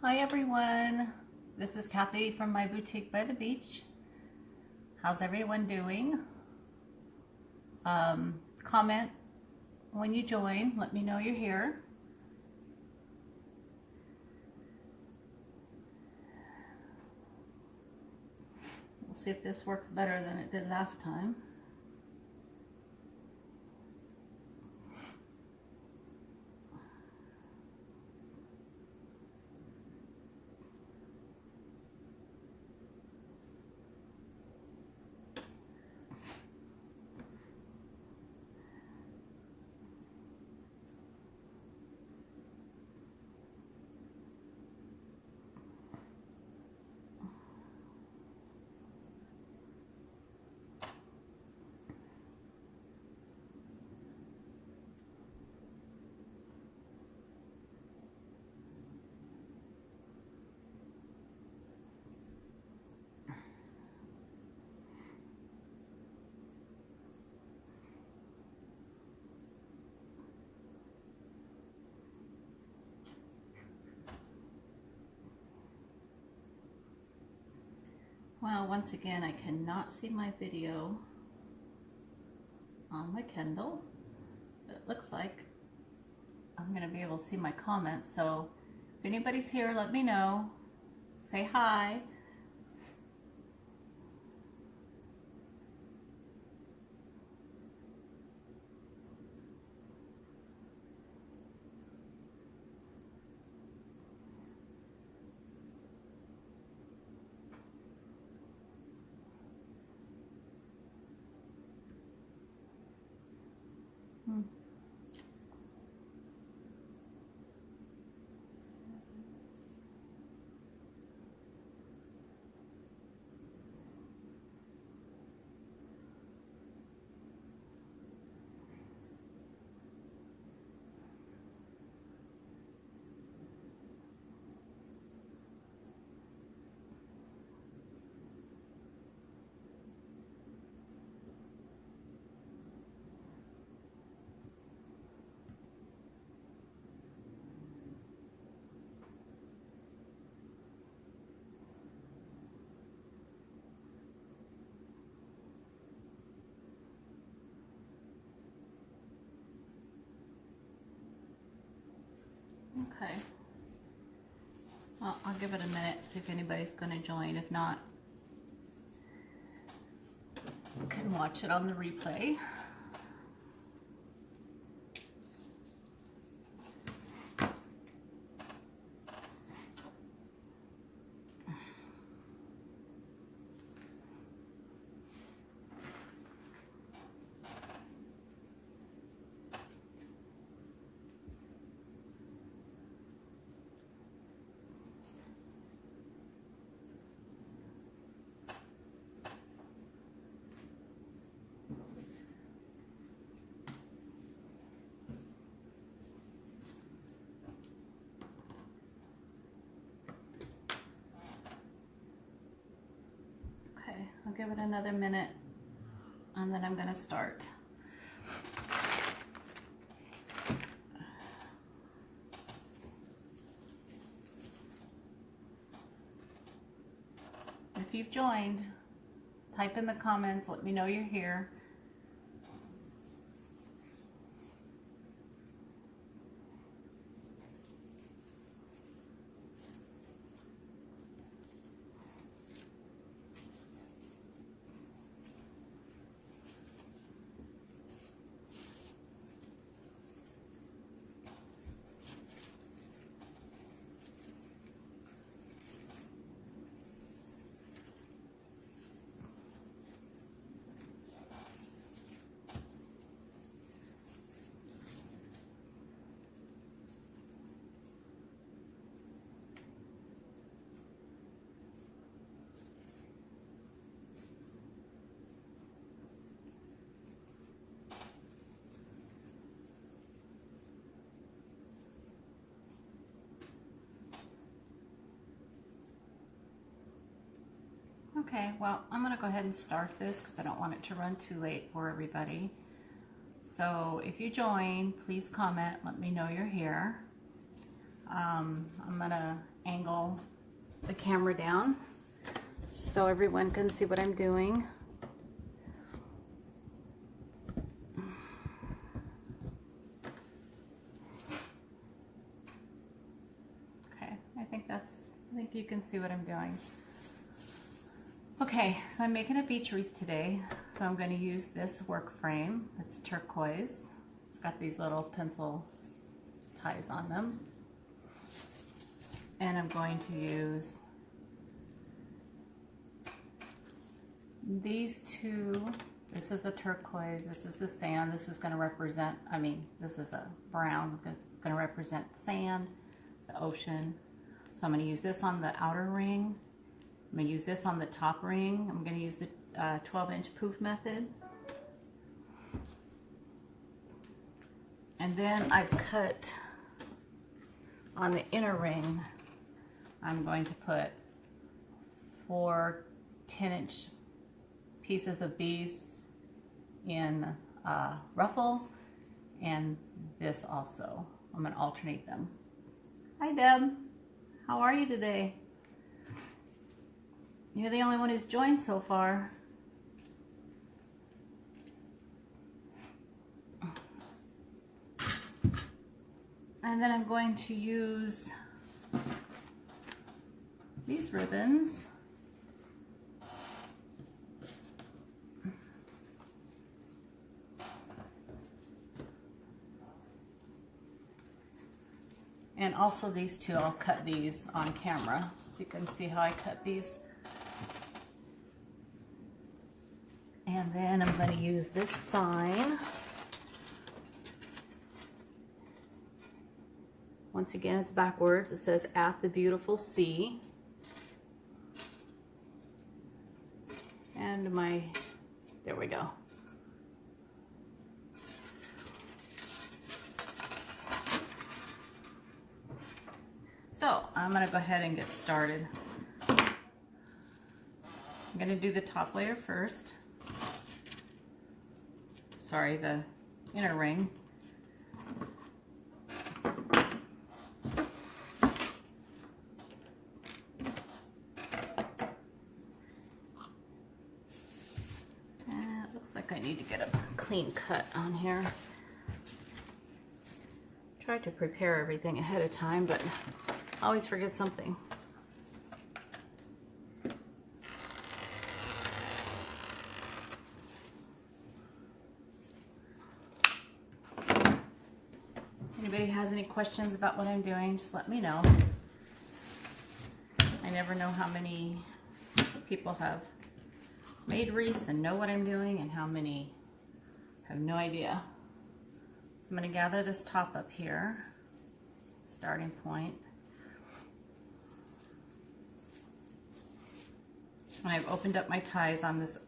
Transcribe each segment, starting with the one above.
Hi everyone, this is Kathy from my boutique by the beach. How's everyone doing? Comment when you join, let me know you're here. We'll see if this works better than it did last time. Well, once again, I cannot see my video on my Kindle, but it looks like I'm going to be able to see my comments. So if anybody's here, let me know. Say hi. Okay. Well, I'll give it a minute, see if anybody's going to join. If not, you can watch it on the replay. I'll give it another minute and then I'm going to start. If you've joined, type in the comments, let me know you're here. Okay, well, I'm going to go ahead and start this because I don't want it to run too late for everybody. So if you join, please comment, let me know you're here. I'm going to angle the camera down so everyone can see what I'm doing. Okay, I think you can see what I'm doing. Okay, so I'm making a beach wreath today, so I'm going to use this work frame. It's turquoise. It's got these little pencil ties on them. And I'm going to use these two. This is a turquoise, this is the sand. This is going to represent, this is a brown, it's going to represent the sand, the ocean. So I'm going to use this on the outer ring. I'm going to use this on the top ring. I'm going to use the 12-inch poof method. And then I've cut on the inner ring, I'm going to put 4 10-inch pieces of these in ruffle, and this also. I'm going to alternate them. Hi Deb, how are you today? You're the only one who's joined so far. And then I'm going to use these ribbons. And also these two, I'll cut these on camera so you can see how I cut these. And then I'm going to use this sign. Once again, it's backwards. It says, "At the Beautiful Sea." And there we go. So I'm going to go ahead and get started. I'm going to do the top layer first. Sorry, the inner ring. It looks like I need to get a clean cut on here. Try to prepare everything ahead of time, but I always forget something. Anybody has any questions about what I'm doing, just let me know. I never know how many people have made wreaths and know what I'm doing and how many have no idea. So I'm going to gather this top up here, starting point. And I've opened up my ties on this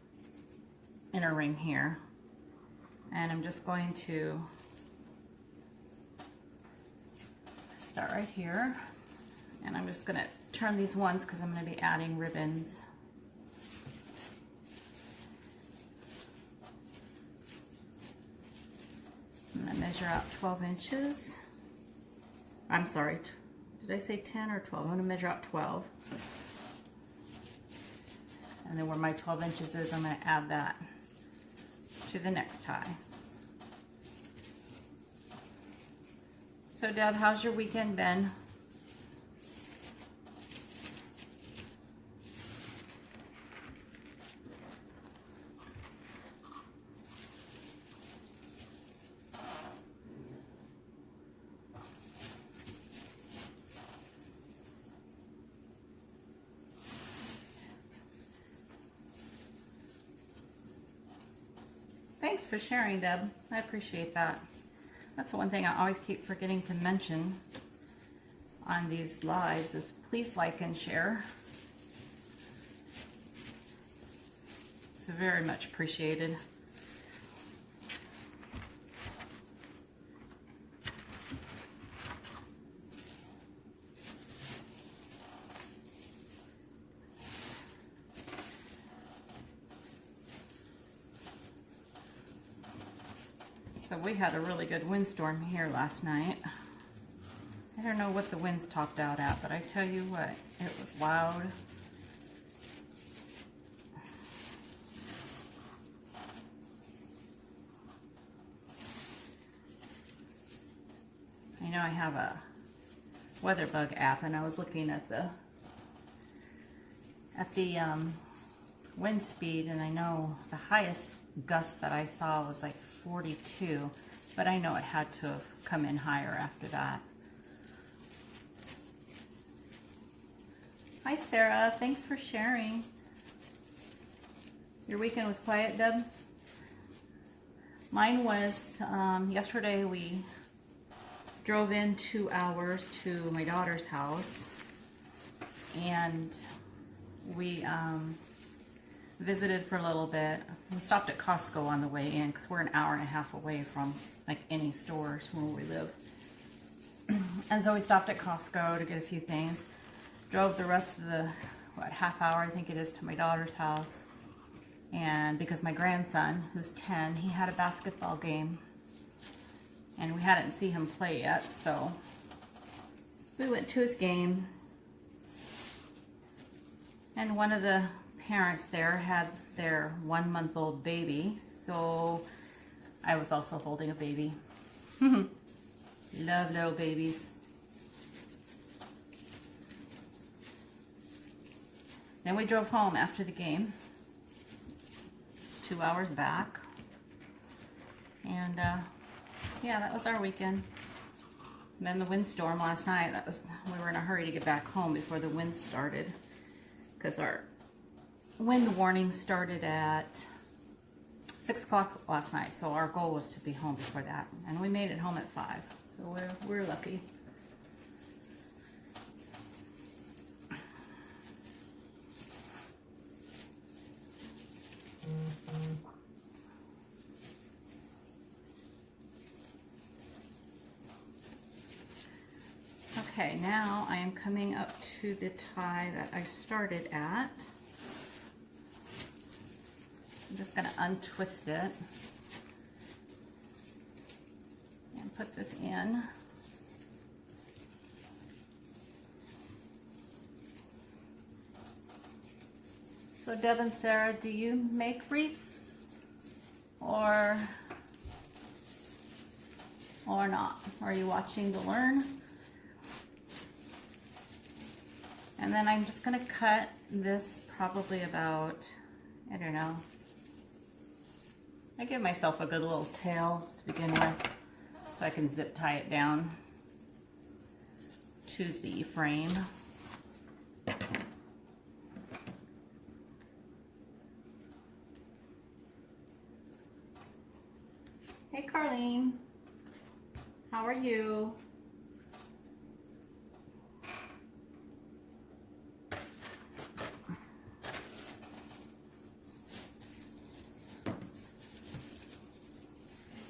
inner ring here. And I'm just going to start right here. And I'm just going to turn these once because I'm going to be adding ribbons. I'm going to measure out 12 inches. I'm sorry, did I say 10 or 12? I'm going to measure out 12. And then where my 12 inches is, I'm going to add that to the next tie. So Deb, how's your weekend been? Thanks for sharing, Deb. I appreciate that. That's the one thing I always keep forgetting to mention on these lives is please like and share. It's very much appreciated. So we had a really good windstorm here last night. I don't know what the winds topped out at, but I tell you what, it was loud. I know I have a WeatherBug app, and I was looking at the wind speed, and I know the highest gust that I saw was like 42, but I know it had to have come in higher after that. Hi Sarah, thanks for sharing. Your weekend was quiet, Deb? Mine was, yesterday we drove in 2 hours to my daughter's house, and we visited for a little bit. We stopped at Costco on the way in because we're an hour and a half away from like any stores where we live. And so we stopped at Costco to get a few things. Drove the rest of the, half hour I think it is, to my daughter's house. And because my grandson, who's 10, he had a basketball game. And we hadn't seen him play yet, so we went to his game. And one of the parents there had their 1-month-old baby, so I was also holding a baby. Love little babies. Then we drove home after the game, 2 hours back, and yeah, that was our weekend. And then the windstorm last night, we were in a hurry to get back home before the wind started, because our wind warning started at 6 o'clock last night, so our goal was to be home before that, and we made it home at 5, so we're lucky. Okay, now I am coming up to the tie that I started at. I'm just going to untwist it and put this in. So Deb and Sarah, do you make wreaths or not? Are you watching to learn? And then I'm just going to cut this probably about, I don't know, I give myself a good little tail to begin with so I can zip tie it down to the frame. Hey Carlene, how are you?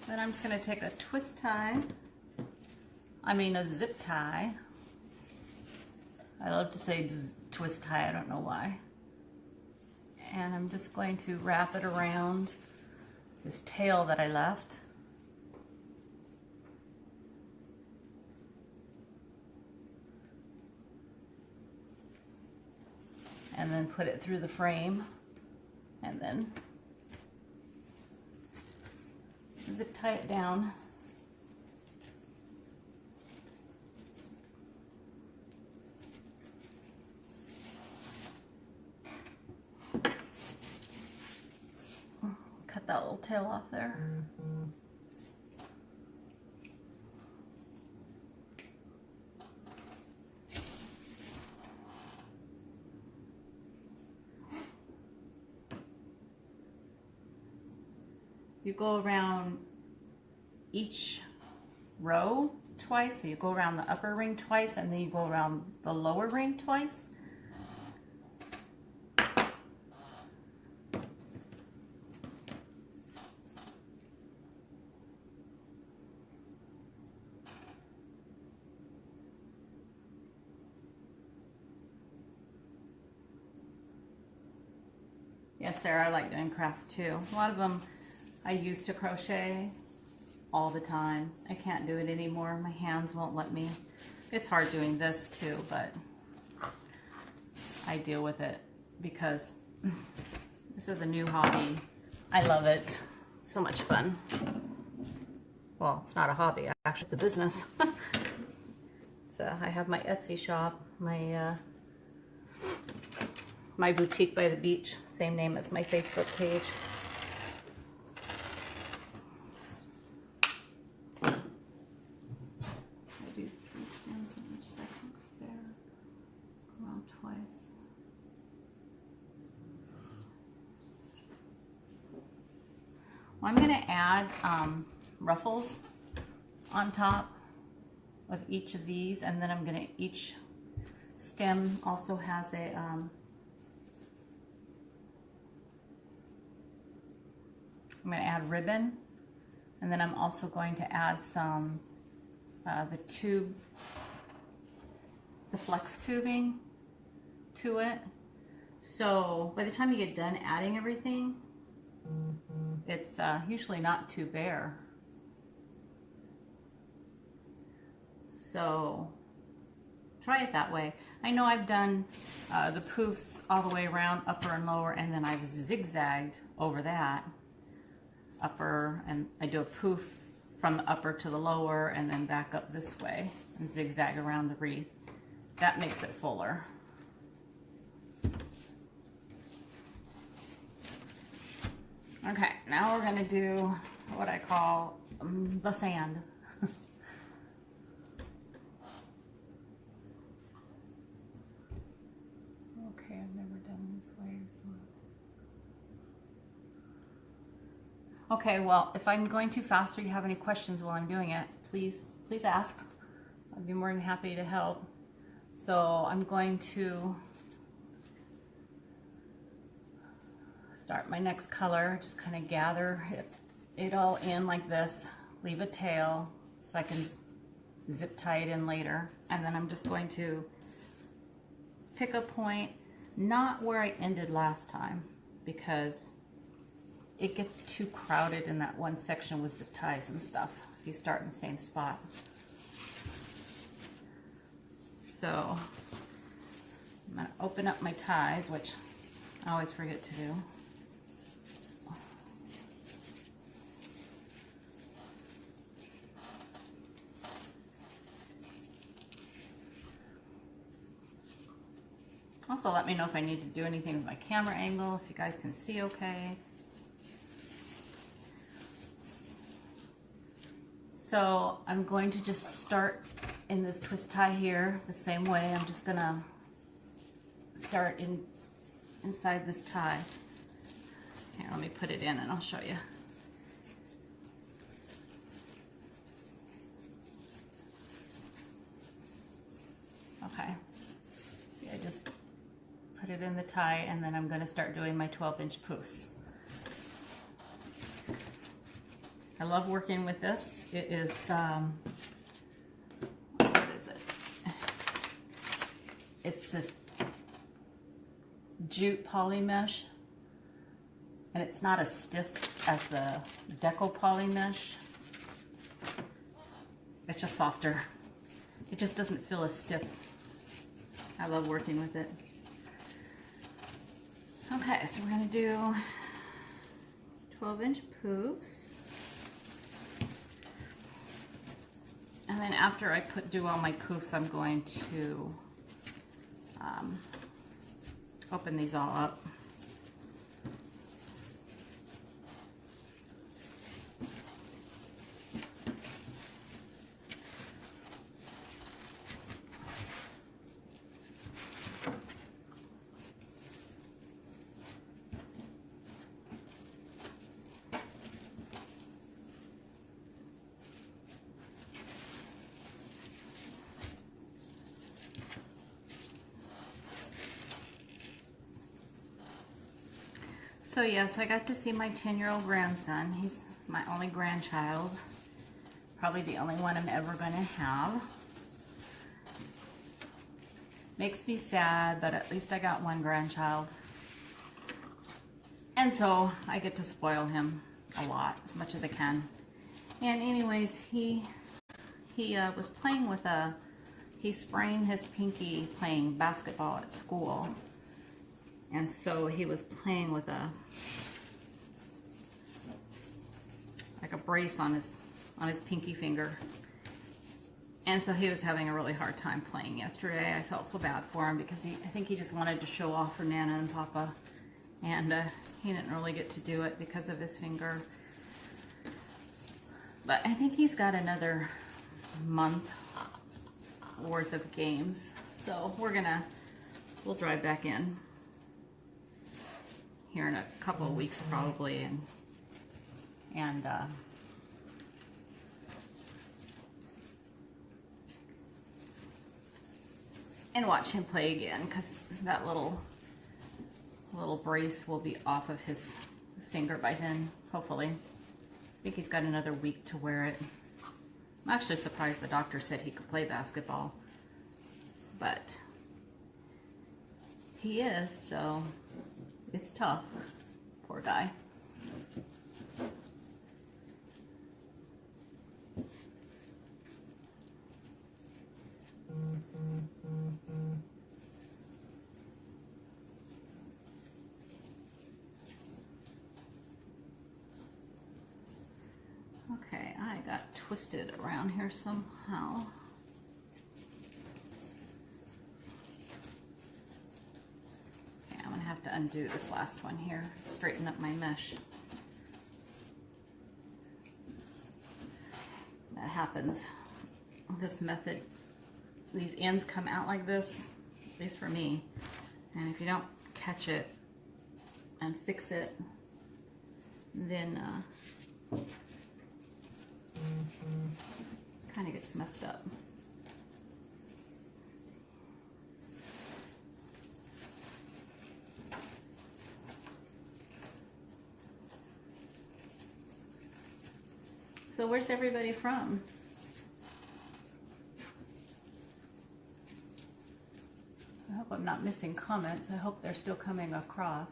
Then I'm just going to take a twist tie, a zip tie. I love to say twist tie, I don't know why. And I'm just going to wrap it around this tail that I left. And then put it through the frame, and then zip tie it down. Cut that little tail off there. You go around each row twice, so you go around the upper ring twice, and then you go around the lower ring twice. Yes, Sarah, I like doing crafts too. A lot of them I used to crochet all the time. I can't do it anymore. My hands won't let me. It's hard doing this too, but I deal with it because this is a new hobby. I love it. So much fun. Well, it's not a hobby, actually it's a business. So I have my Etsy shop, my my boutique by the beach, same name as my Facebook page. I do 3 stems on each side, looks fair. Around twice. Well, I'm going to add ruffles on top of each of these, and then I'm going to, each stem also has a I'm going to add ribbon, and then I'm also going to add some the flex tubing to it. So by the time you get done adding everything, it's usually not too bare. So try it that way. I know I've done the poofs all the way around, upper and lower, and then I've zigzagged over that upper, and I do a poof from the upper to the lower and then back up this way and zigzag around the wreath. That makes it fuller. Okay, now we're gonna do what I call the sand. Okay, I've never done this way, so. Okay, well, if I'm going too fast or you have any questions while I'm doing it, please ask. I'd be more than happy to help. So I'm going to start my next color, just kind of gather it all in like this, leave a tail so I can zip tie it in later. And then I'm just going to pick a point, not where I ended last time, because it gets too crowded in that one section with zip ties and stuff if you start in the same spot. So I'm going to open up my ties, which I always forget to do. Also, let me know if I need to do anything with my camera angle, if you guys can see okay. So I'm going to just start in this twist tie here the same way. I'm just gonna start inside this tie. Here, let me put it in and I'll show you. Okay, see, I just put it in the tie, and then I'm gonna start doing my 12-inch poofs. I love working with this. It is, what is it? It's this jute poly mesh, and it's not as stiff as the deco poly mesh. It's just softer. It just doesn't feel as stiff. I love working with it. Okay, so we're gonna do 12-inch poofs. And then after I do all my poofs, I'm going to open these all up. So yes, I got to see my 10-year-old grandson. He's my only grandchild. Probably the only one I'm ever going to have. Makes me sad, but at least I got one grandchild. And so I get to spoil him a lot, as much as I can. And anyways, he was playing with a he sprained his pinky playing basketball at school. And so he was playing with like a brace on his pinky finger. And so he was having a really hard time playing yesterday. I felt so bad for him because I think he just wanted to show off for Nana and Papa. And he didn't really get to do it because of his finger. But I think he's got another month worth of games. So we'll drive back in here in a couple of weeks probably, and watch him play again, because that little brace will be off of his finger by then, hopefully. I think he's got another week to wear it. I'm actually surprised the doctor said he could play basketball, but he is, so it's tough. Poor guy. Okay, I got twisted around here somehow. Okay, I'm gonna have to undo this last one here, straighten up my mesh. That happens. This method, these ends come out like this, at least for me, and if you don't catch it and fix it, then kind of gets messed up. So where's everybody from? I hope I'm not missing comments. I hope they're still coming across.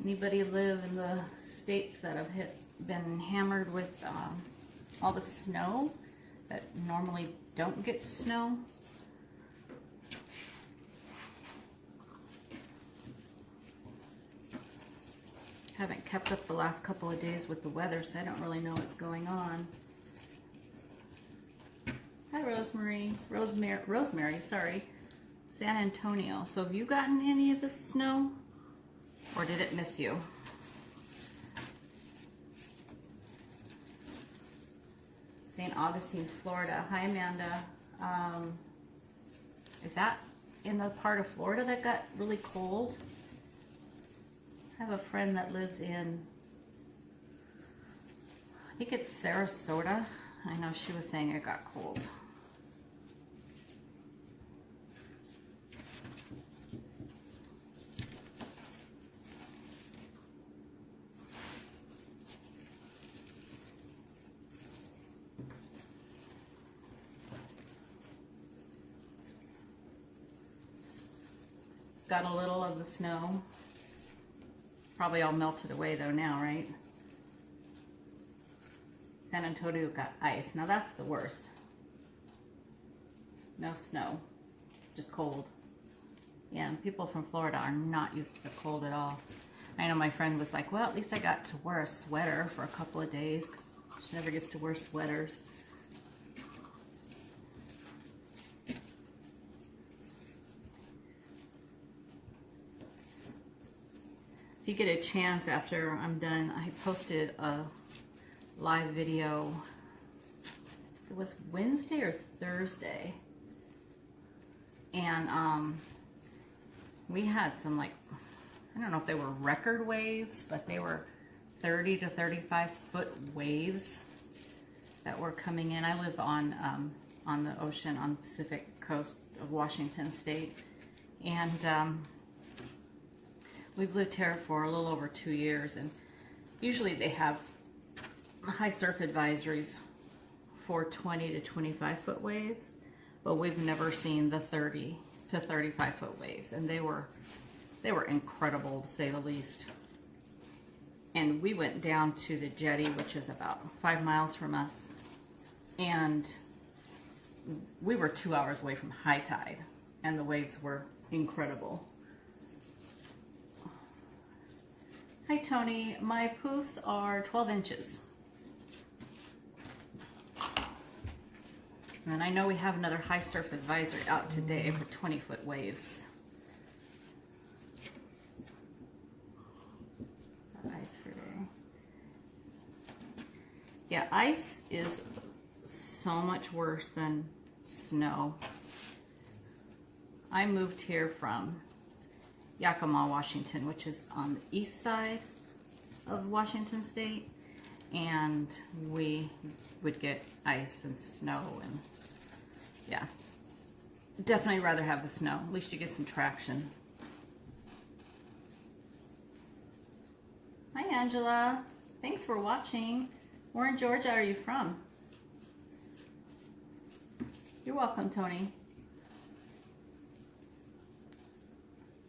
Anybody live in the states that have been hammered with all the snow that normally don't get snow? Haven't kept up the last couple of days with the weather, so I don't really know what's going on. Hi, Rosemary, sorry. San Antonio. So have you gotten any of the snow? Or did it miss you? St. Augustine, Florida. Hi, Amanda. Is that in the part of Florida that got really cold? I have a friend that lives in, I think it's Sarasota. I know she was saying it got cold. Got a little of the snow. Probably all melted away though now, right? San Antonio got ice. Now that's the worst. No snow, just cold. Yeah, and people from Florida are not used to the cold at all. I know my friend was like, well, at least I got to wear a sweater for a couple of days, because she never gets to wear sweaters. If you get a chance after I'm done, I posted a live video. It was Wednesday or Thursday. And we had some, like, I don't know if they were record waves, but they were 30 to 35 foot waves that were coming in. I live on the ocean on the Pacific coast of Washington State. And we've lived here for a little over 2 years, and usually they have high surf advisories for 20 to 25 foot waves, but we've never seen the 30 to 35 foot waves, and they were incredible, to say the least. And we went down to the jetty, which is about 5 miles from us, and we were 2 hours away from high tide, and the waves were incredible. Hi Tony, my poofs are 12 inches. And I know we have another high surf advisory out today for 20 foot waves. Ice for day. Yeah, ice is so much worse than snow. I moved here from Yakima, Washington, which is on the east side of Washington State, and we would get ice and snow, and yeah, definitely rather have the snow. At least you get some traction. Hi Angela, thanks for watching. Where in Georgia are you from? You're welcome, Tony.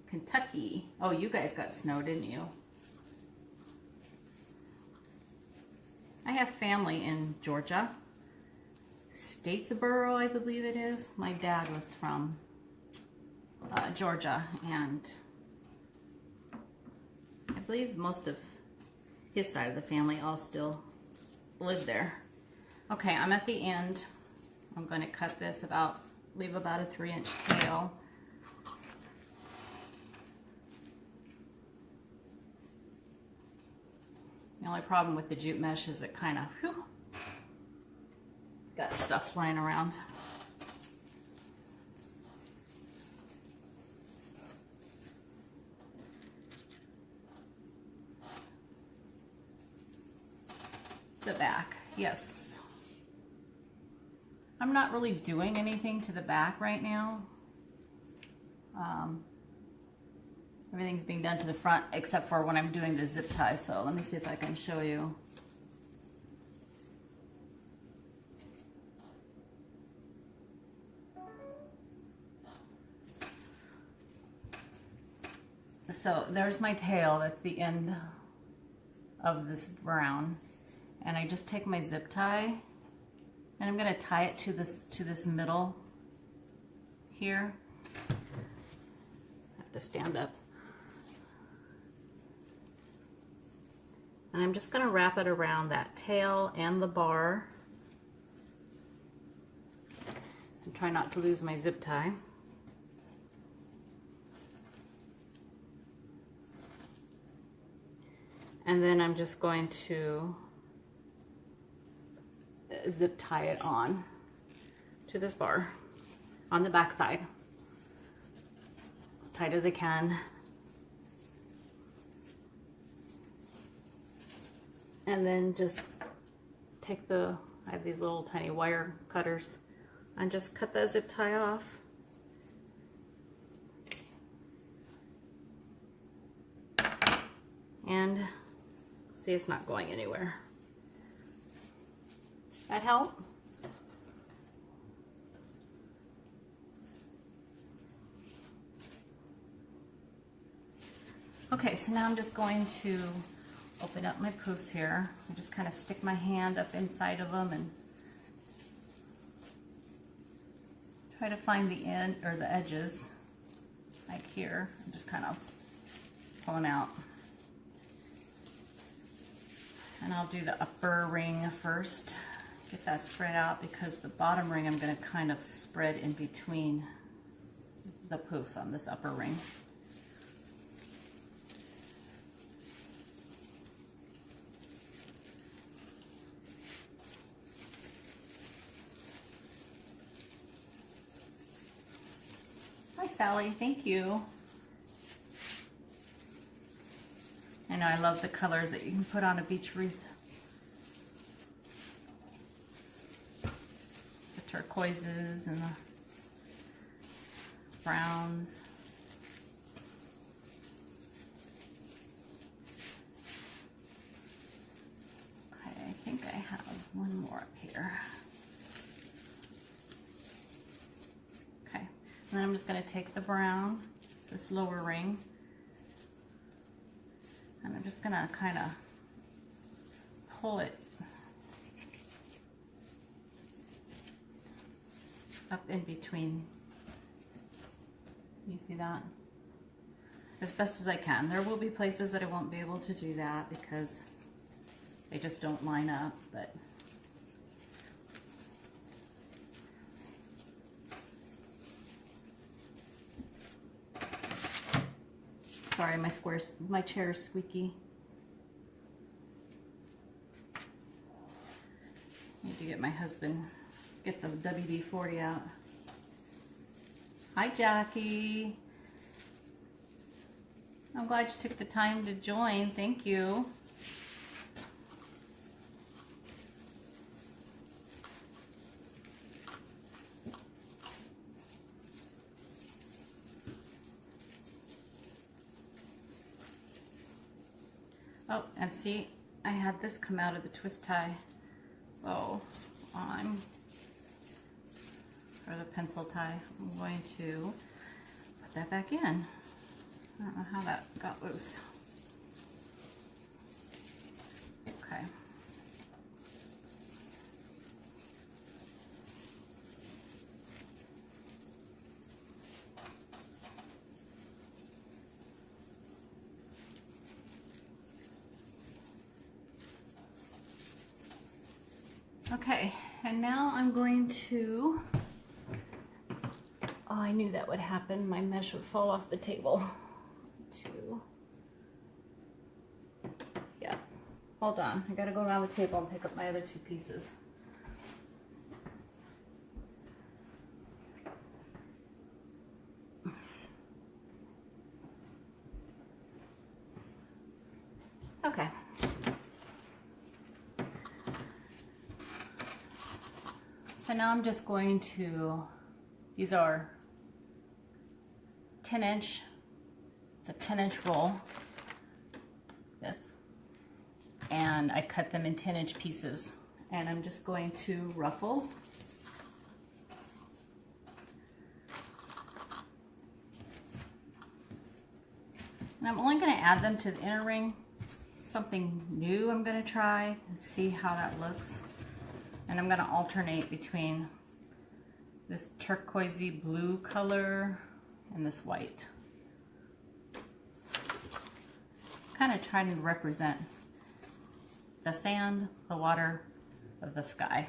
Kentucky. Oh, you guys got snow, didn't you? I have family in Georgia. Statesboro, I believe it is. My dad was from Georgia, and I believe most of his side of the family all still live there. Okay, I'm at the end. I'm going to cut this about, leave about a 3-inch tail. The only problem with the jute mesh is it kind of got stuff flying around. The back, yes. I'm not really doing anything to the back right now. Everything's being done to the front except for when I'm doing the zip tie. So let me see if I can show you. So there's my tail. That's the end of this brown. And I just take my zip tie and I'm going to tie it to this middle here. I have to stand up. And I'm just going to wrap it around that tail and the bar. And try not to lose my zip tie. And then I'm just going to zip tie it on to this bar on the back side. As tight as I can. And then just take I have these little tiny wire cutters, and just cut that zip tie off. And see, it's not going anywhere. That help? Okay, so now I'm just going to open up my poofs here. I just kind of stick my hand up inside of them and try to find the end or the edges, like here. I'm just kind of pull them out. And I'll do the upper ring first. Get that spread out because the bottom ring I'm going to kind of spread in between the poofs on this upper ring. Hi Sally, thank you. I know, I love the colors that you can put on a beach wreath. The turquoises and the browns. one more up here. Okay, and then I'm just going to take the brown, this lower ring, and I'm just going to kind of pull it up in between. You see that? As best as I can. There will be places that I won't be able to do that because they just don't line up, but sorry, my chair is squeaky. Need to get my husband, get the WD-40 out. Hi, Jackie. I'm glad you took the time to join. Thank you. Oh, and see, I had this come out of the twist tie. So for the pencil tie, I'm going to put that back in. I don't know how that got loose. Okay. Okay, and now I'm going to, oh, I knew that would happen. My mesh would fall off the table. Yeah, hold on. I gotta go around the table and pick up my other two pieces. Okay. So now I'm just going to, these are 10-inch, it's a 10-inch roll, this, and I cut them in 10-inch pieces, and I'm just going to ruffle. And I'm only going to add them to the inner ring. Something new I'm going to try and see how that looks. And I'm going to alternate between this turquoisey blue color and this white. Kind of trying to represent the sand, the water, of the sky.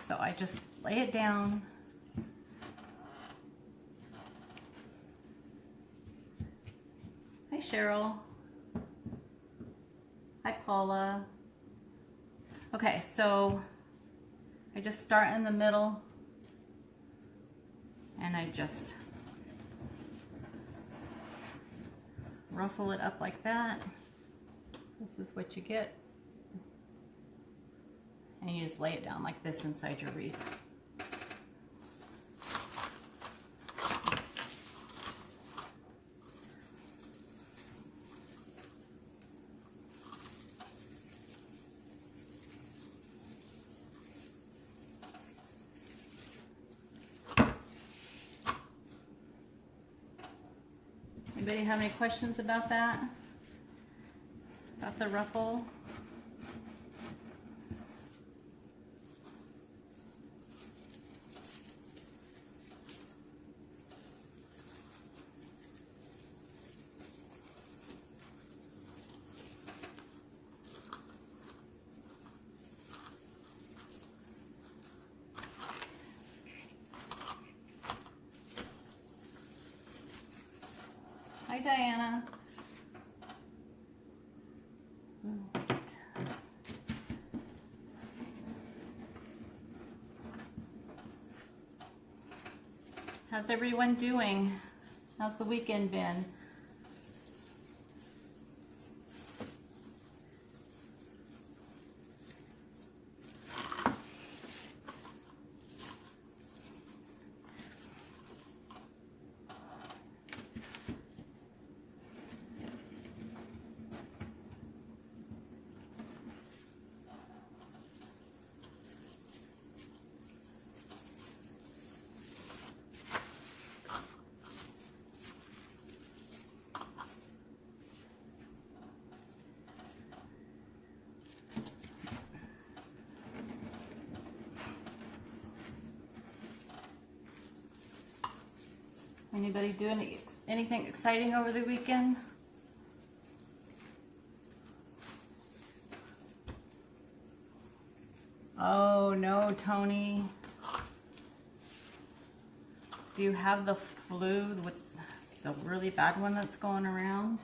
So I just lay it down. Hi, Cheryl. Hi, Paula. Okay, so I just start in the middle and I just ruffle it up like that. This is what you get. And you just lay it down like this inside your wreath. Anybody have any questions about that? About the ruffle? Hi, Diana. How's everyone doing? How's the weekend been? Anybody do anything exciting over the weekend? Oh no, Tony. Do you have the flu with the really bad one that's going around?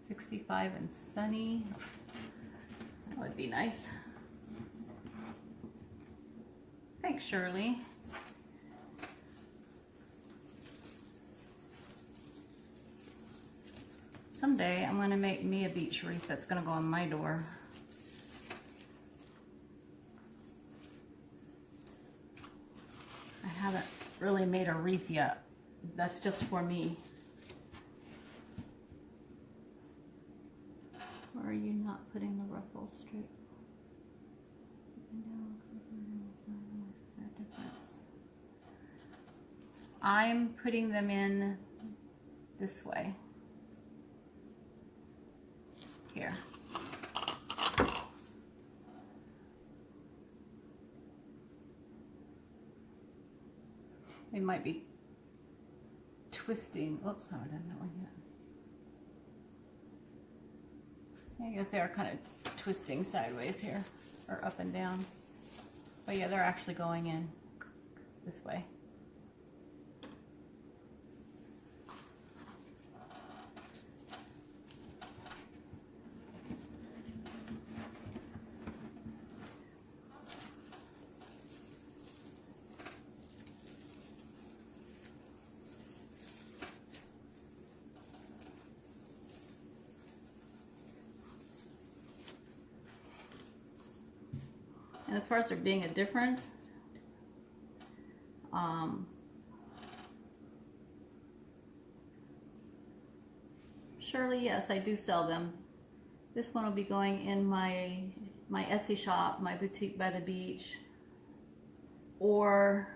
'65 and sunny. That would be nice. Thanks, Shirley. Someday I'm going to make me a beach wreath that's going to go on my door. I haven't really made a wreath yet. That's just for me. Or are you not putting the ruffles straight? I'm putting them in this way. Here. They might be twisting. Oops, I haven't done that one yet. I guess they are kind of twisting sideways here, or up and down. But yeah, they're actually going in this way. And as far as there being a difference, surely yes, I do sell them. This one will be going in my Etsy shop, my boutique by the beach, or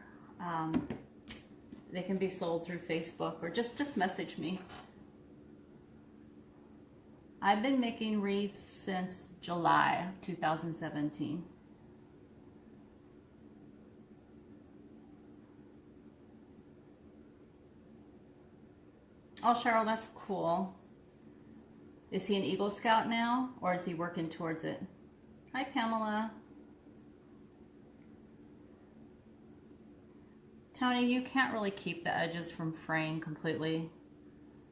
they can be sold through Facebook, or just message me. I've been making wreaths since July 2017. Oh, Cheryl, that's cool. Is he an Eagle Scout now, or is he working towards it? Hi, Pamela. Tony, you can't really keep the edges from fraying completely.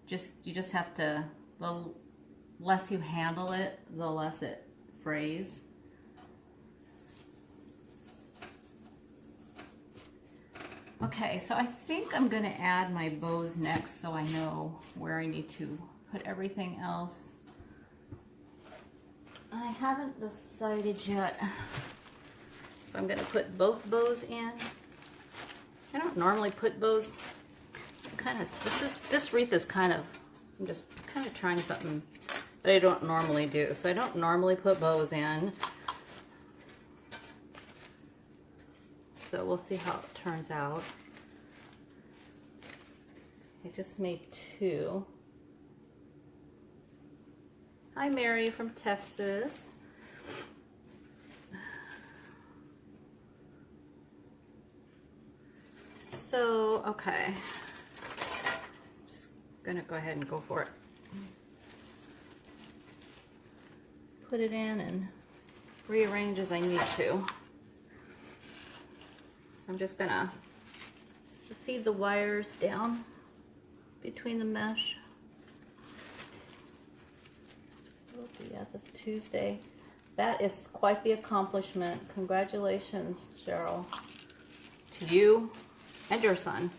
You just have to, the less you handle it, the less it frays. Okay, so I think I'm going to add my bows next so I know where I need to put everything else. I haven't decided yet if I'm going to put both bows in. I don't normally put bows. It's kind of, this wreath is kind of, I'm just kind of trying something that I don't normally do. So I don't normally put bows in. So we'll see how it turns out. I just made 2. Hi, Mary from Texas. So, okay. Just gonna go ahead and go for it. Put it in and rearrange as I need to. So I'm just gonna feed the wires down between the mesh. Will be as of Tuesday. That is quite the accomplishment. Congratulations, Cheryl, to you and your son.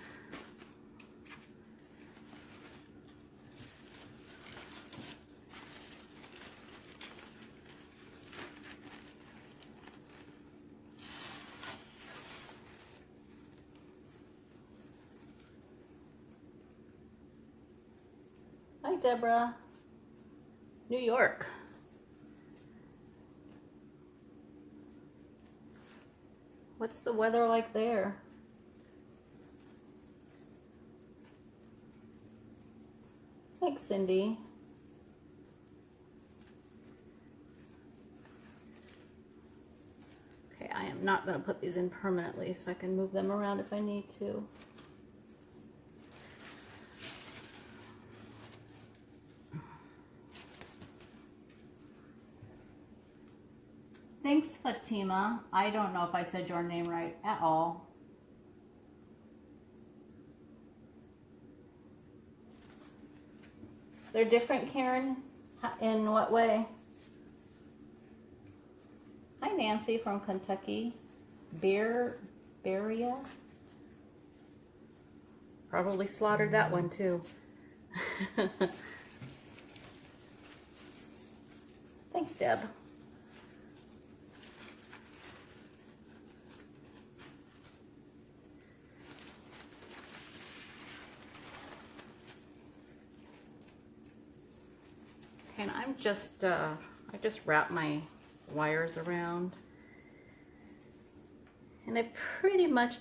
Hi, Deborah. New York. What's the weather like there? Thanks, Cindy. not going to put these in permanently, so I can move them around if I need to. Thanks, Fatima. I don't know if I said your name right at all. They're different, Karen? In what way? Hi, Nancy from Kentucky. Beria? Probably slaughtered that one, too. Thanks, Deb. And I'm just, I just wrap my wires around. And I pretty much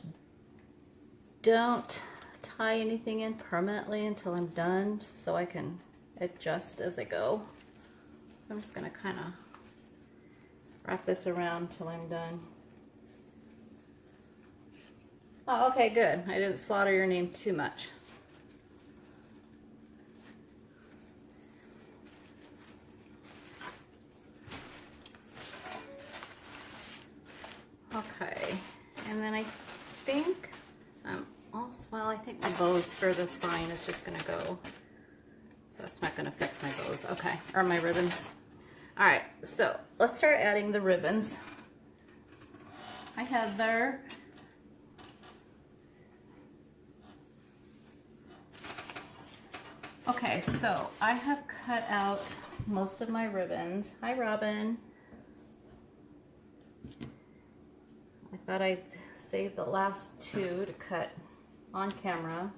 don't tie anything in permanently until I'm done, so I can adjust as I go. So I'm just gonna kind of wrap this around till I'm done. Oh, okay, good. I didn't slaughter your name too much. Okay, and then I think, well, I think my bows for this sign is just gonna go, so that's not gonna affect my bows, okay, or my ribbons. All right, so let's start adding the ribbons. Hi, Heather. Okay, so I have cut out most of my ribbons. Hi, Robin. I thought I'd save the last two to cut on camera.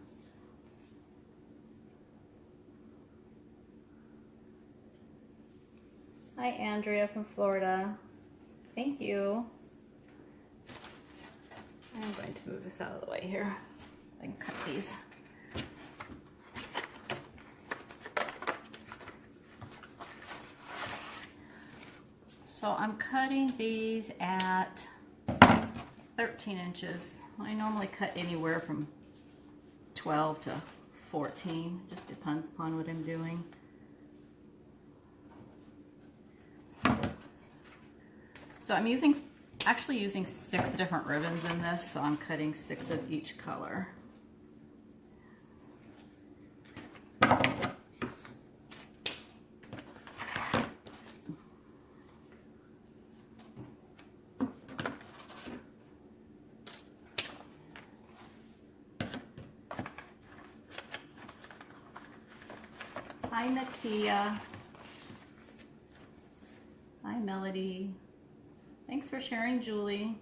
Hi, Andrea from Florida. Thank you. I'm going to move this out of the way here. I can cut these. So I'm cutting these at 13 inches. I normally cut anywhere from 12 to 14. Just depends upon what I'm doing. So I'm actually using 6 different ribbons in this, so I'm cutting 6 of each color. Hi, Nakia. Hi, Melody. Thanks for sharing, Julie.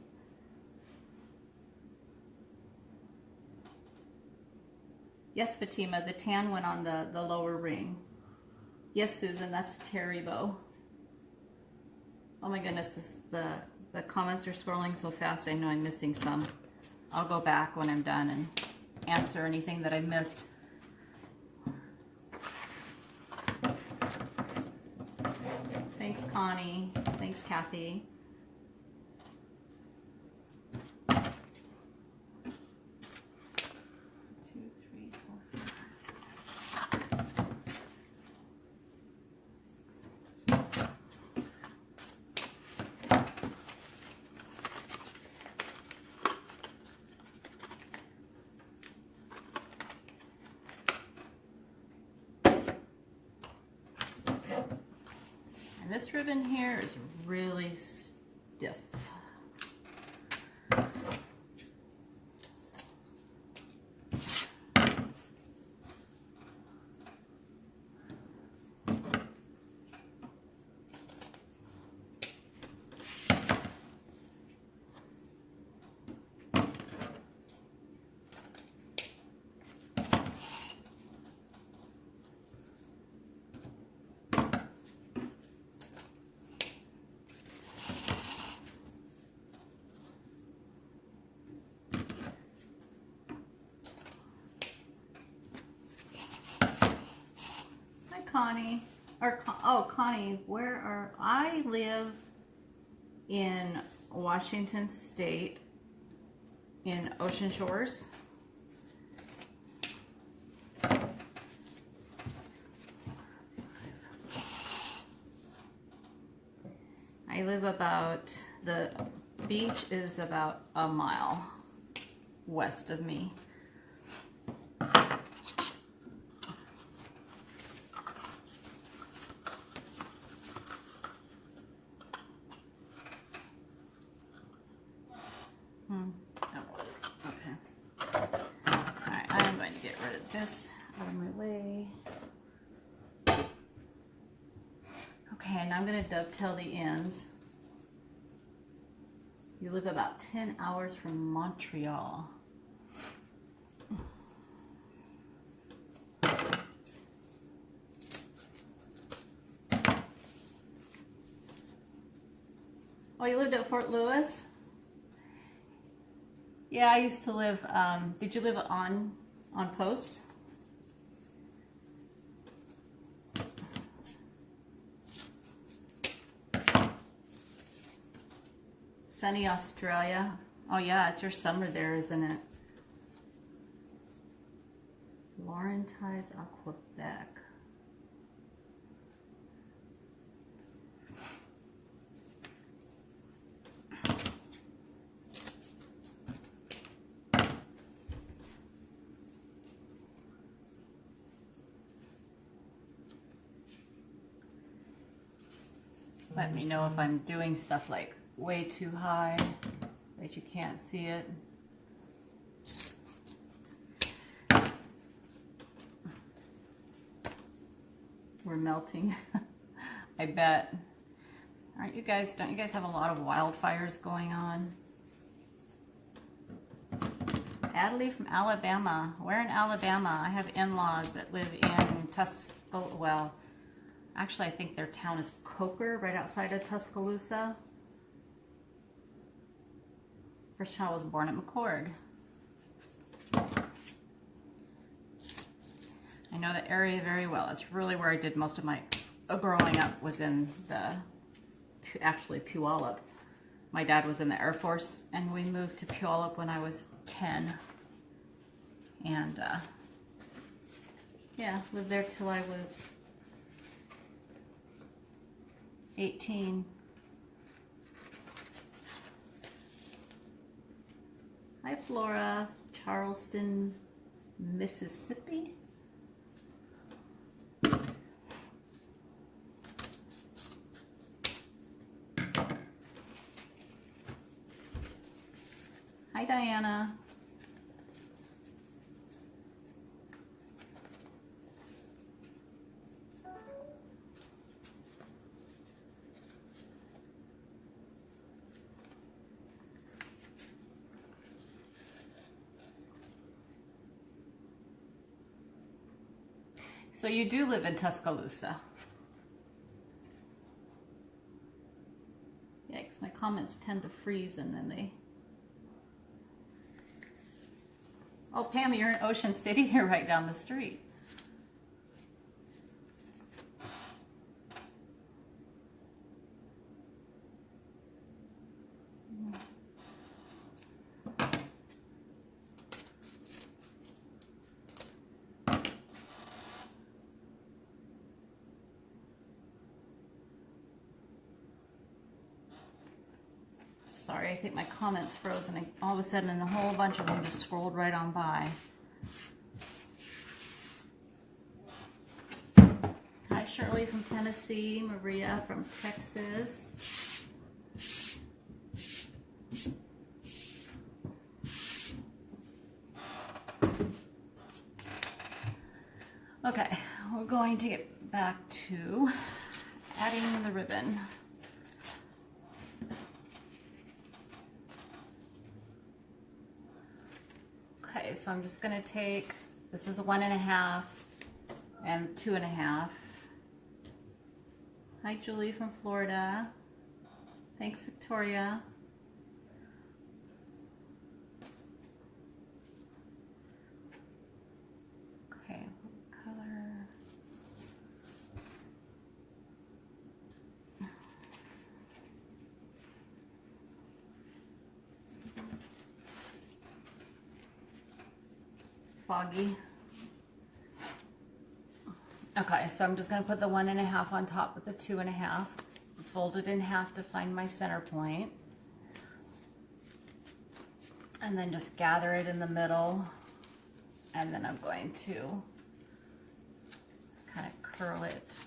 Yes, Fatima, the tan went on the lower ring. Yes, Susan, that's Terry bow. Oh my goodness, the comments are scrolling so fast, I know I'm missing some. I'll go back when I'm done and answer anything that I missed. Thanks, Connie. Thanks, Kathy. This ribbon here is really stiff. Connie, or oh, Connie, I live in Washington State in Ocean Shores. I live about, the beach is about a mile west of me. This out of my way. Okay, and I'm going to dovetail the ends. You live about 10 hours from Montreal. Oh, you lived at Fort Lewis? Yeah, I used to live, did you live on post? Sunny Australia. Oh yeah, it's your summer there, isn't it? Laurentides, Quebec. Let me know if I'm doing stuff like way too high that you can't see it. We're melting. I bet. Don't you guys have a lot of wildfires going on? Adley from Alabama. Where in Alabama? I have in-laws that live in Tuscaloosa. Well, actually I think their town is Coker, right outside of Tuscaloosa. First child was born at McCord. I know the area very well. It's really where I did most of my growing up, was in the, actually Puyallup. My dad was in the Air Force and we moved to Puyallup when I was 10. And yeah, lived there till I was 18. Hi Flora, Charleston, Mississippi. Hi Diana. So you do live in Tuscaloosa. Yeah, because my comments tend to freeze and then they... Oh, Pam, you're in Ocean City. You're right down the street. Sorry, I think my comments froze and all of a sudden a whole bunch of them just scrolled right on by. Hi Shirley from Tennessee, Maria from Texas. Okay, we're going to get back to adding the ribbon. Okay, so I'm just going to take, this is a 1.5 and 2.5. Hi Julie from Florida. Thanks Victoria. Okay, what color? foggy. Okay, so I'm just going to put the 1.5 on top of the 2.5, fold it in half to find my center point, and then just gather it in the middle, and then I'm going to just kind of curl it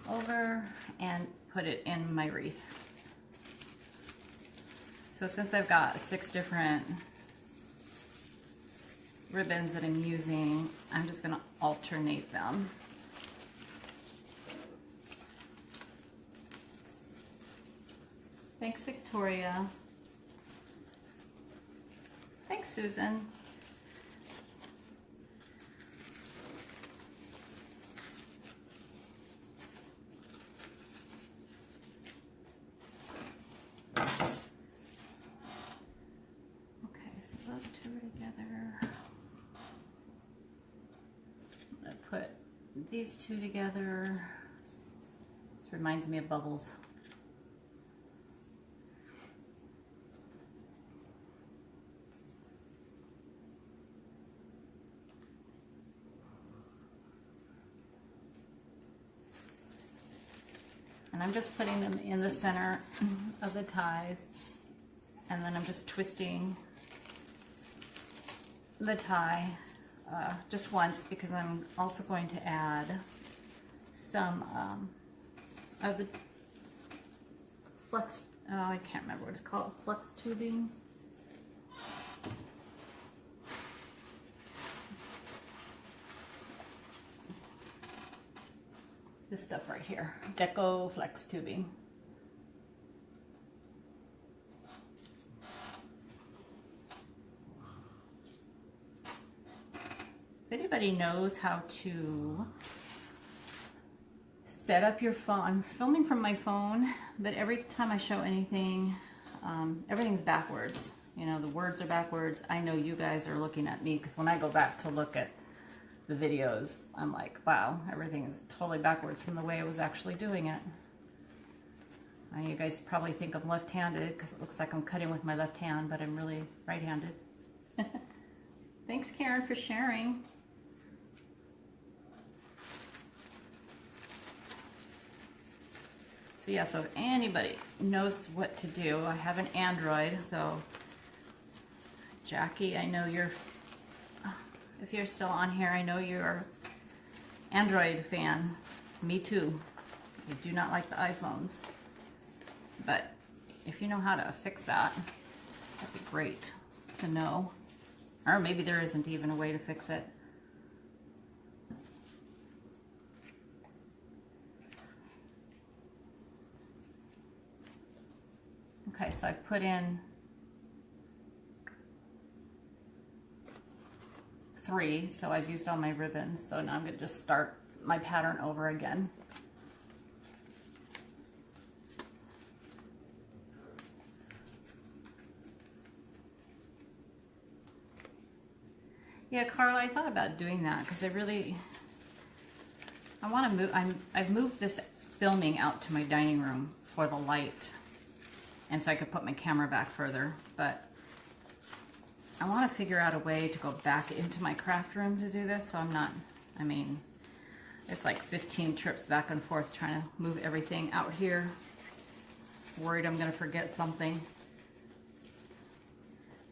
over and put it in my wreath. So since I've got 6 different ribbons that I'm using, I'm just going to alternate them. Thanks, Victoria. Thanks, Susan. Okay, so those 2 are together. Put these 2 together. This reminds me of bubbles. And I'm just putting them in the center of the ties, and then I'm just twisting the tie just once, because I'm also going to add some of the flex, I can't remember what it's called, flex tubing. This stuff right here, Deco flex tubing. If anybody knows how to set up your phone, I'm filming from my phone, but every time I show anything, everything's backwards. You know, the words are backwards. I know you guys are looking at me, because when I go back to look at the videos, I'm like, wow, everything is totally backwards from the way I was actually doing it. You guys probably think I'm left-handed because it looks like I'm cutting with my left hand, but I'm really right-handed. Thanks, Karen, for sharing. So yeah, so if anybody knows what to do, I have an Android, so Jackie, I know you're, if you're still on here, I know you're Android fan. Me too. I do not like the iPhones. But if you know how to fix that, that'd be great to know. Or maybe there isn't even a way to fix it. Okay, so I put in 3, so I've used all my ribbons. So now I'm going to just start my pattern over again. Yeah, Carla, I thought about doing that because I want to move. I've moved this filming out to my dining room for the light, and so I could put my camera back further. But I want to figure out a way to go back into my craft room to do this, so I'm not. I mean, it's like 15 trips back and forth trying to move everything out here. Worried I'm going to forget something.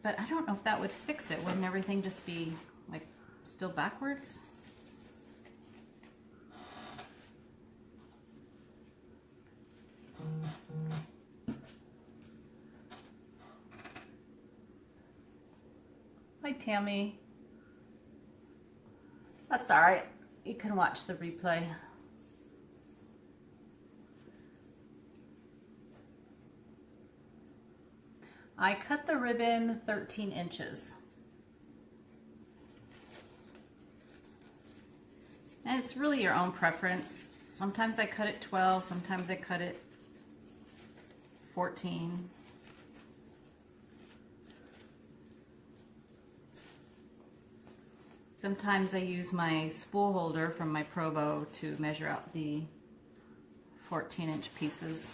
But I don't know if that would fix it. Wouldn't everything just be like still backwards? Hi, Tammy. That's all right. You can watch the replay. I cut the ribbon 13 inches. And it's really your own preference. Sometimes I cut it 12, sometimes I cut it 14. Sometimes I use my spool holder from my Probo to measure out the 14-inch pieces.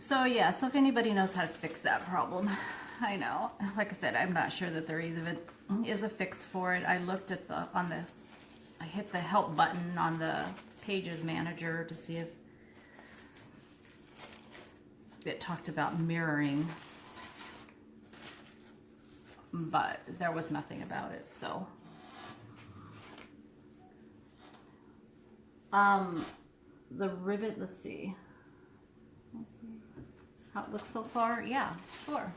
So yeah, so if anybody knows how to fix that problem, I know. Like I said, I'm not sure that there even is a fix for it. I looked at I hit the help button on the Pages Manager to see if it talked about mirroring, but there was nothing about it, so. The ribbon, let's see how it looks so far. Yeah, sure.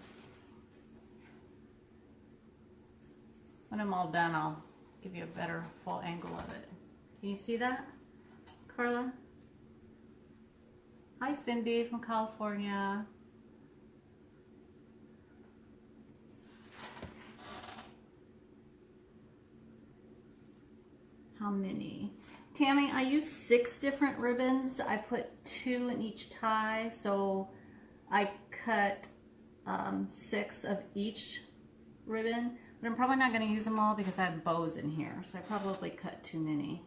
When I'm all done, I'll give you a better full angle of it. Can you see that, Carla? Hi, Cindy from California. How many? Tammy, I use 6 different ribbons. I put 2 in each tie, so I cut 6 of each ribbon, but I'm probably not going to use them all because I have bows in here, so I probably cut too many.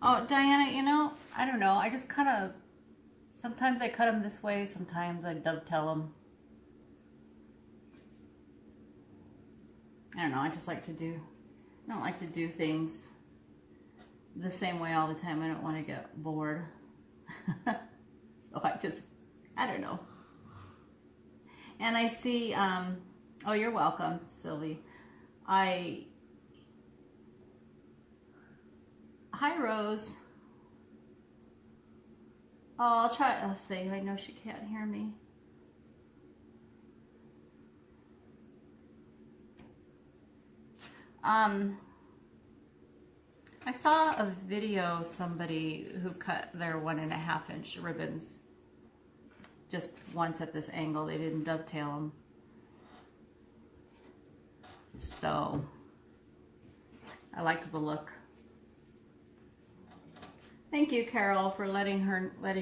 Oh, Diana, you know, I don't know. I just kind of, sometimes I cut them this way, sometimes I dovetail them. I don't know, I just like to do, I don't like to do things the same way all the time. I don't want to get bored. So I don't know. And I see, oh, you're welcome, Sylvie. Hi, Rose. Oh, I'll try, I'll say, I know she can't hear me. I saw a video, somebody who cut their 1.5 inch ribbons just once at this angle. They didn't dovetail them. So I liked the look. Thank you, Carol, for letting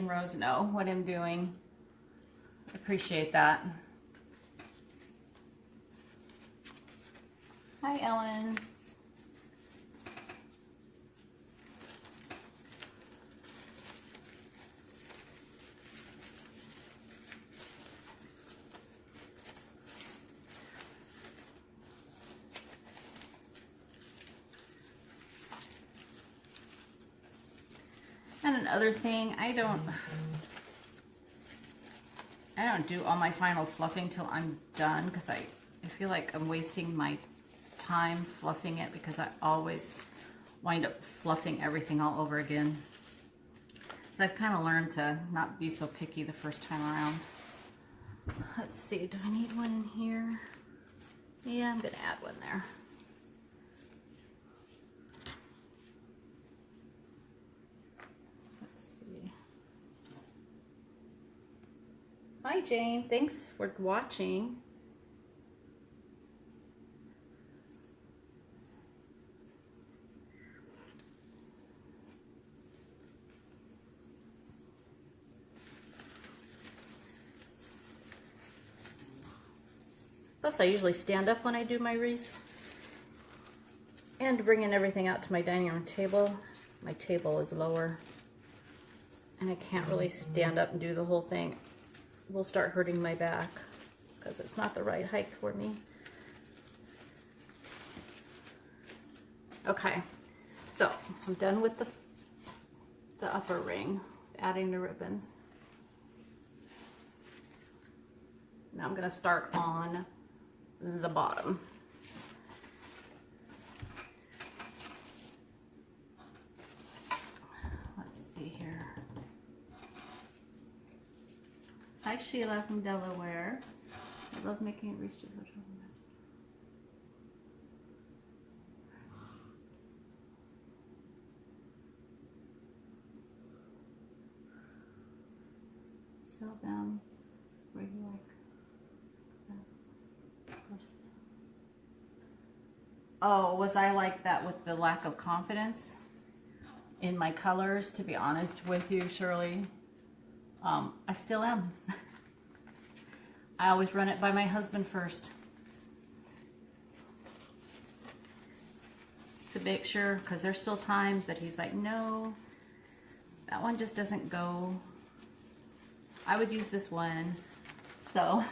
Rose know what I'm doing. Appreciate that. Hi, Ellen. And another thing, I don't do all my final fluffing till I'm done, because I feel like I'm wasting my time fluffing it, because I always wind up fluffing everything all over again. So I've kind of learned to not be so picky the first time around. Let's see, do I need one in here? Yeah, I'm gonna add one there. Let's see. Hi Jane, thanks for watching. Plus, I usually stand up when I do my wreath. And bringing everything out to my dining room table. My table is lower. And I can't really stand up and do the whole thing. It will start hurting my back because it's not the right height for me. Okay, so I'm done with the upper ring, adding the ribbons. Now I'm going to start on the bottom. Let's see here. Hi Sheila from Delaware. I love making it reach to such a sell them where you like. Oh, was I like that with the lack of confidence in my colors, to be honest with you, Shirley? I still am. I always run it by my husband first. Just to make sure, because there's still times that he's like, no, that one just doesn't go. I would use this one. So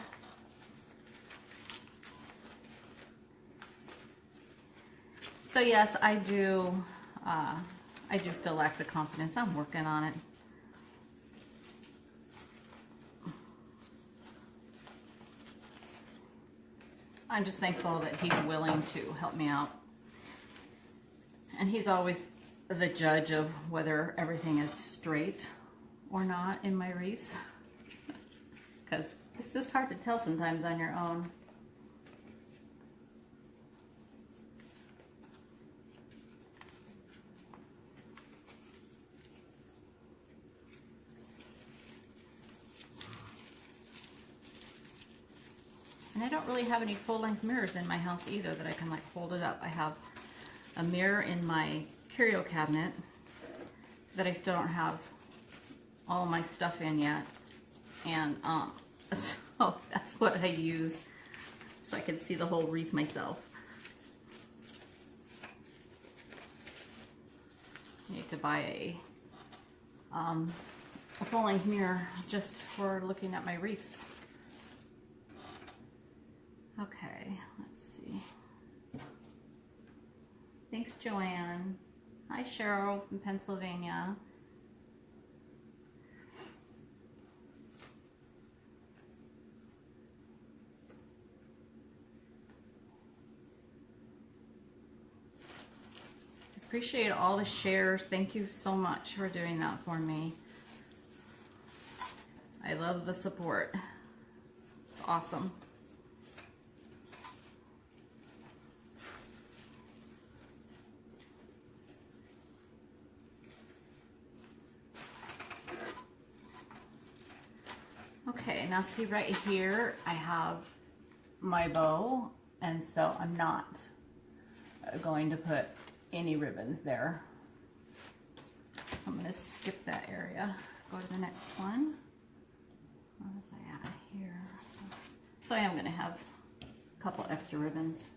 yes, I do still lack the confidence. I'm working on it. I'm just thankful that he's willing to help me out. And he's always the judge of whether everything is straight or not in my wreaths. Because it's just hard to tell sometimes on your own. And I don't really have any full-length mirrors in my house either that I can like hold it up. I have a mirror in my curio cabinet that I still don't have all my stuff in yet. And so that's what I use so I can see the whole wreath myself. I need to buy a full-length mirror just for looking at my wreaths. Okay, let's see. Thanks, Joanne. Hi, Cheryl from Pennsylvania. Appreciate all the shares. Thank you so much for doing that for me. I love the support. It's awesome. Okay, now see right here, I have my bow, and so I'm not going to put any ribbons there. So I'm going to skip that area, go to the next one. Where was I at here? So I am going to have a couple extra ribbons.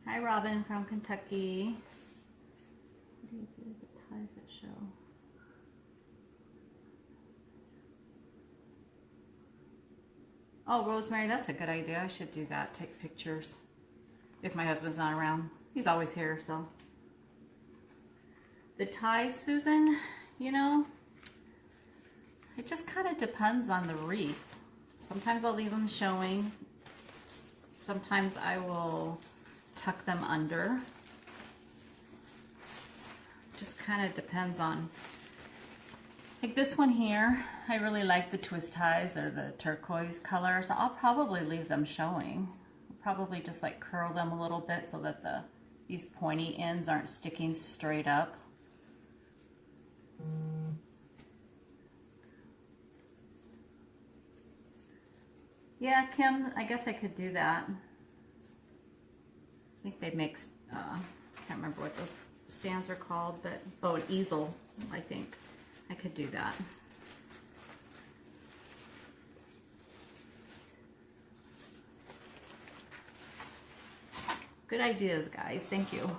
Hi, Robin from Kentucky. What do you do with the ties that show? Oh, Rosemary, that's a good idea. I should do that. Take pictures if my husband's not around. He's always here, so. The ties, Susan, you know, it just kind of depends on the wreath. Sometimes I'll leave them showing. Sometimes I will tuck them under. Just kind of depends on. Like this one here, I really like the twist ties. They're the turquoise color, so I'll probably leave them showing. I'll probably just like curl them a little bit so that these pointy ends aren't sticking straight up. Yeah, Kim, I guess I could do that. I think they make, I can't remember what those stands are called, but, oh, an easel, I think. I could do that. Good ideas, guys. Thank you.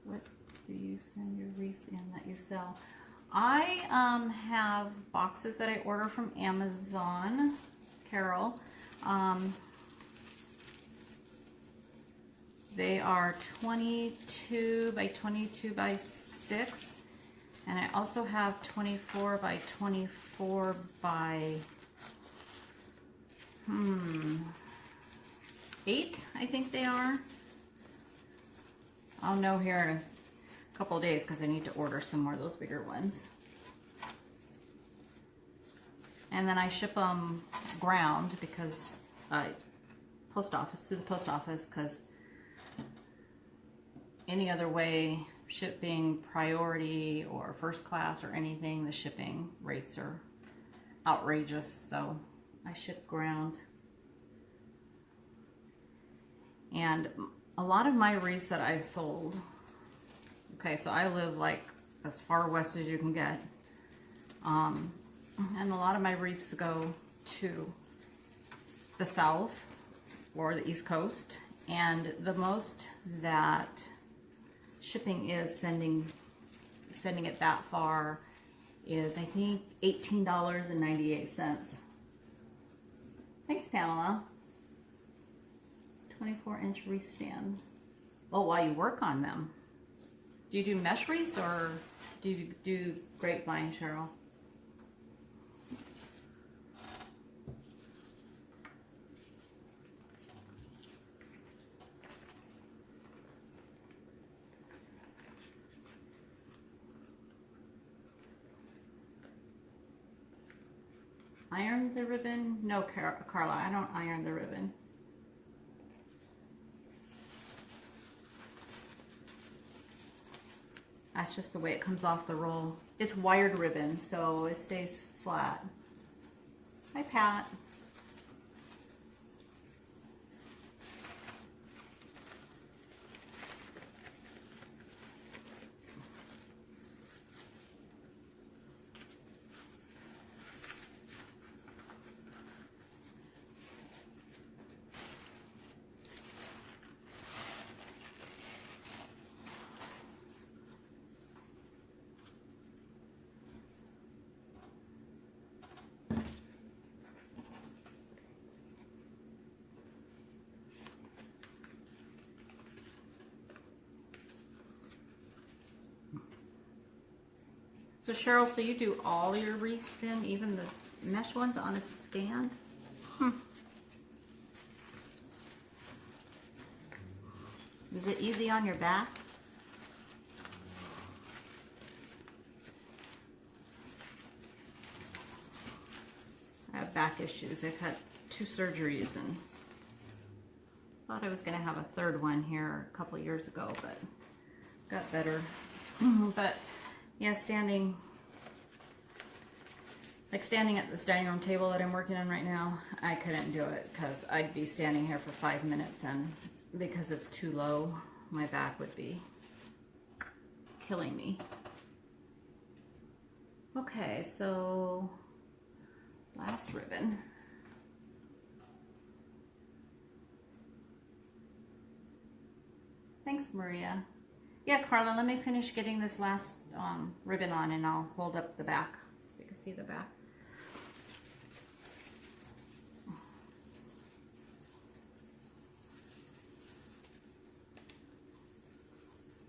What do you send your wreaths in that you sell? I have boxes that I order from Amazon, Carol. They are 22 by 22 by 6, and I also have 24 by 24 by 8, I think they are. I'll know here in a couple of days because I need to order some more of those bigger ones. And then I ship them ground because post office, through the post office, because any other way, shipping priority or first class or anything, the shipping rates are outrageous, so I ship ground. And a lot of my wreaths that I sold Okay, so I live like as far west as you can get. And a lot of my wreaths go to the south or the east coast. And the most that shipping is sending it that far is, I think, $18.98. Thanks, Pamela. 24-inch wreath stand. Oh, while you work on them. Do you do mesh wreaths or do you do grapevine, Cheryl? Iron the ribbon? No, Carla, I don't iron the ribbon. That's just the way it comes off the roll. It's wired ribbon, so it stays flat. Hi, Pat. So Cheryl, so you do all your wreaths then, even the mesh ones on a stand? Is it easy on your back? I have back issues. I've had 2 surgeries and thought I was going to have a 3rd one here a couple of years ago, but got better. But yeah, standing at this dining room table that I'm working on right now, I couldn't do it because I'd be standing here for 5 minutes, and because it's too low, my back would be killing me. Okay, so last ribbon. Thanks, Maria. Yeah, Carla, let me finish getting this last ribbon on and I'll hold up the back so you can see the back.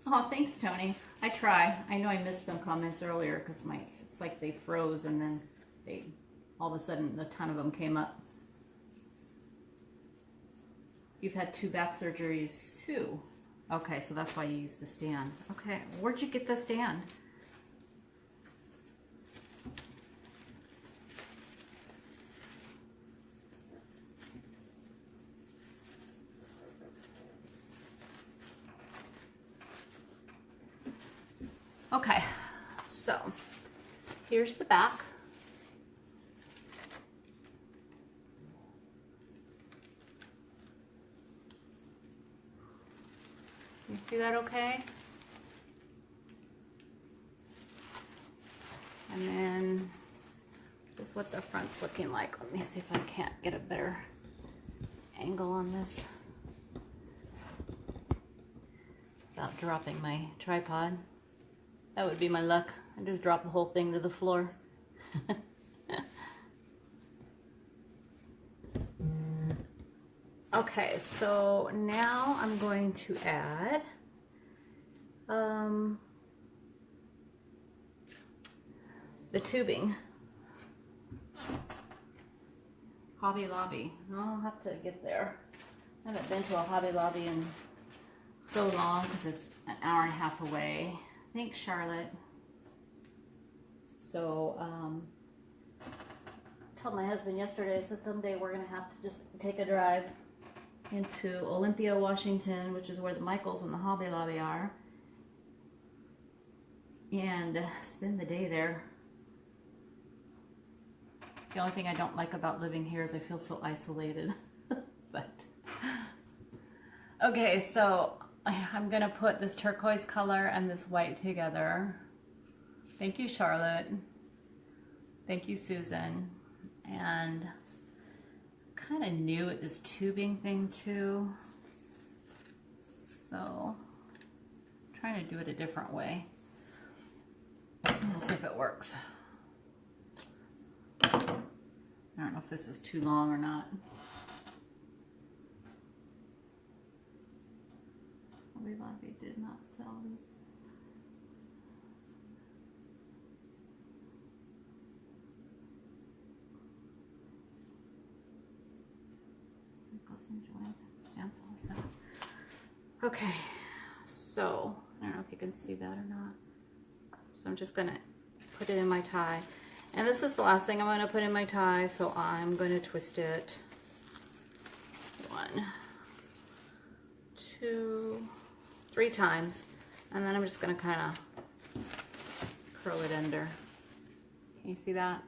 Oh, thanks, Tony. I try. I know I missed some comments earlier because it's like they froze and then all of a sudden a ton of them came up. You've had 2 back surgeries too. Okay, so that's why you use the stand. Okay, where'd you get the stand? Okay, so here's the back. You see that okay? And then this is what the front's looking like. Let me see if I can't get a better angle on this without dropping my tripod. That would be my luck. I just dropped the whole thing to the floor. Okay, so now I'm going to add the tubing. Hobby Lobby. I'll have to get there. I haven't been to a Hobby Lobby in so long because it's an hour and a half away. Thanks, Charlotte. So, I told my husband yesterday, I said someday we're going to have to just take a drive into Olympia, Washington, which is where the Michaels and the Hobby Lobby are, and spend the day there. The only thing I don't like about living here is I feel so isolated. But okay, so I'm gonna put this turquoise color and this white together. Thank you, Charlotte. Thank you, Susan. And kind of new at this tubing thing too. So I'm trying to do it a different way. We'll see if it works. I don't know if this is too long or not. Hobby Lobby did not sell them. Okay, so I don't know if you can see that or not. So I'm just gonna put it in my tie. And this is the last thing I'm gonna put in my tie, so I'm gonna twist it. 1, 2, 3 times. And then I'm just gonna kind of curl it under. Can you see that?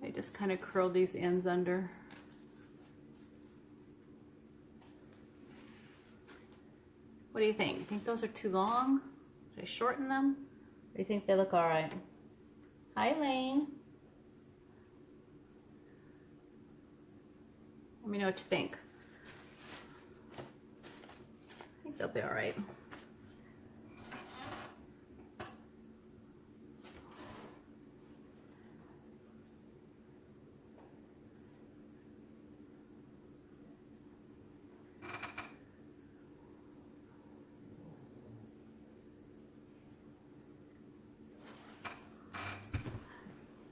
I just kind of curl these ends under. What do you think? You think those are too long? Should I shorten them? Or do you think they look all right? Hi, Lane. Let me know what you think. I think they'll be all right.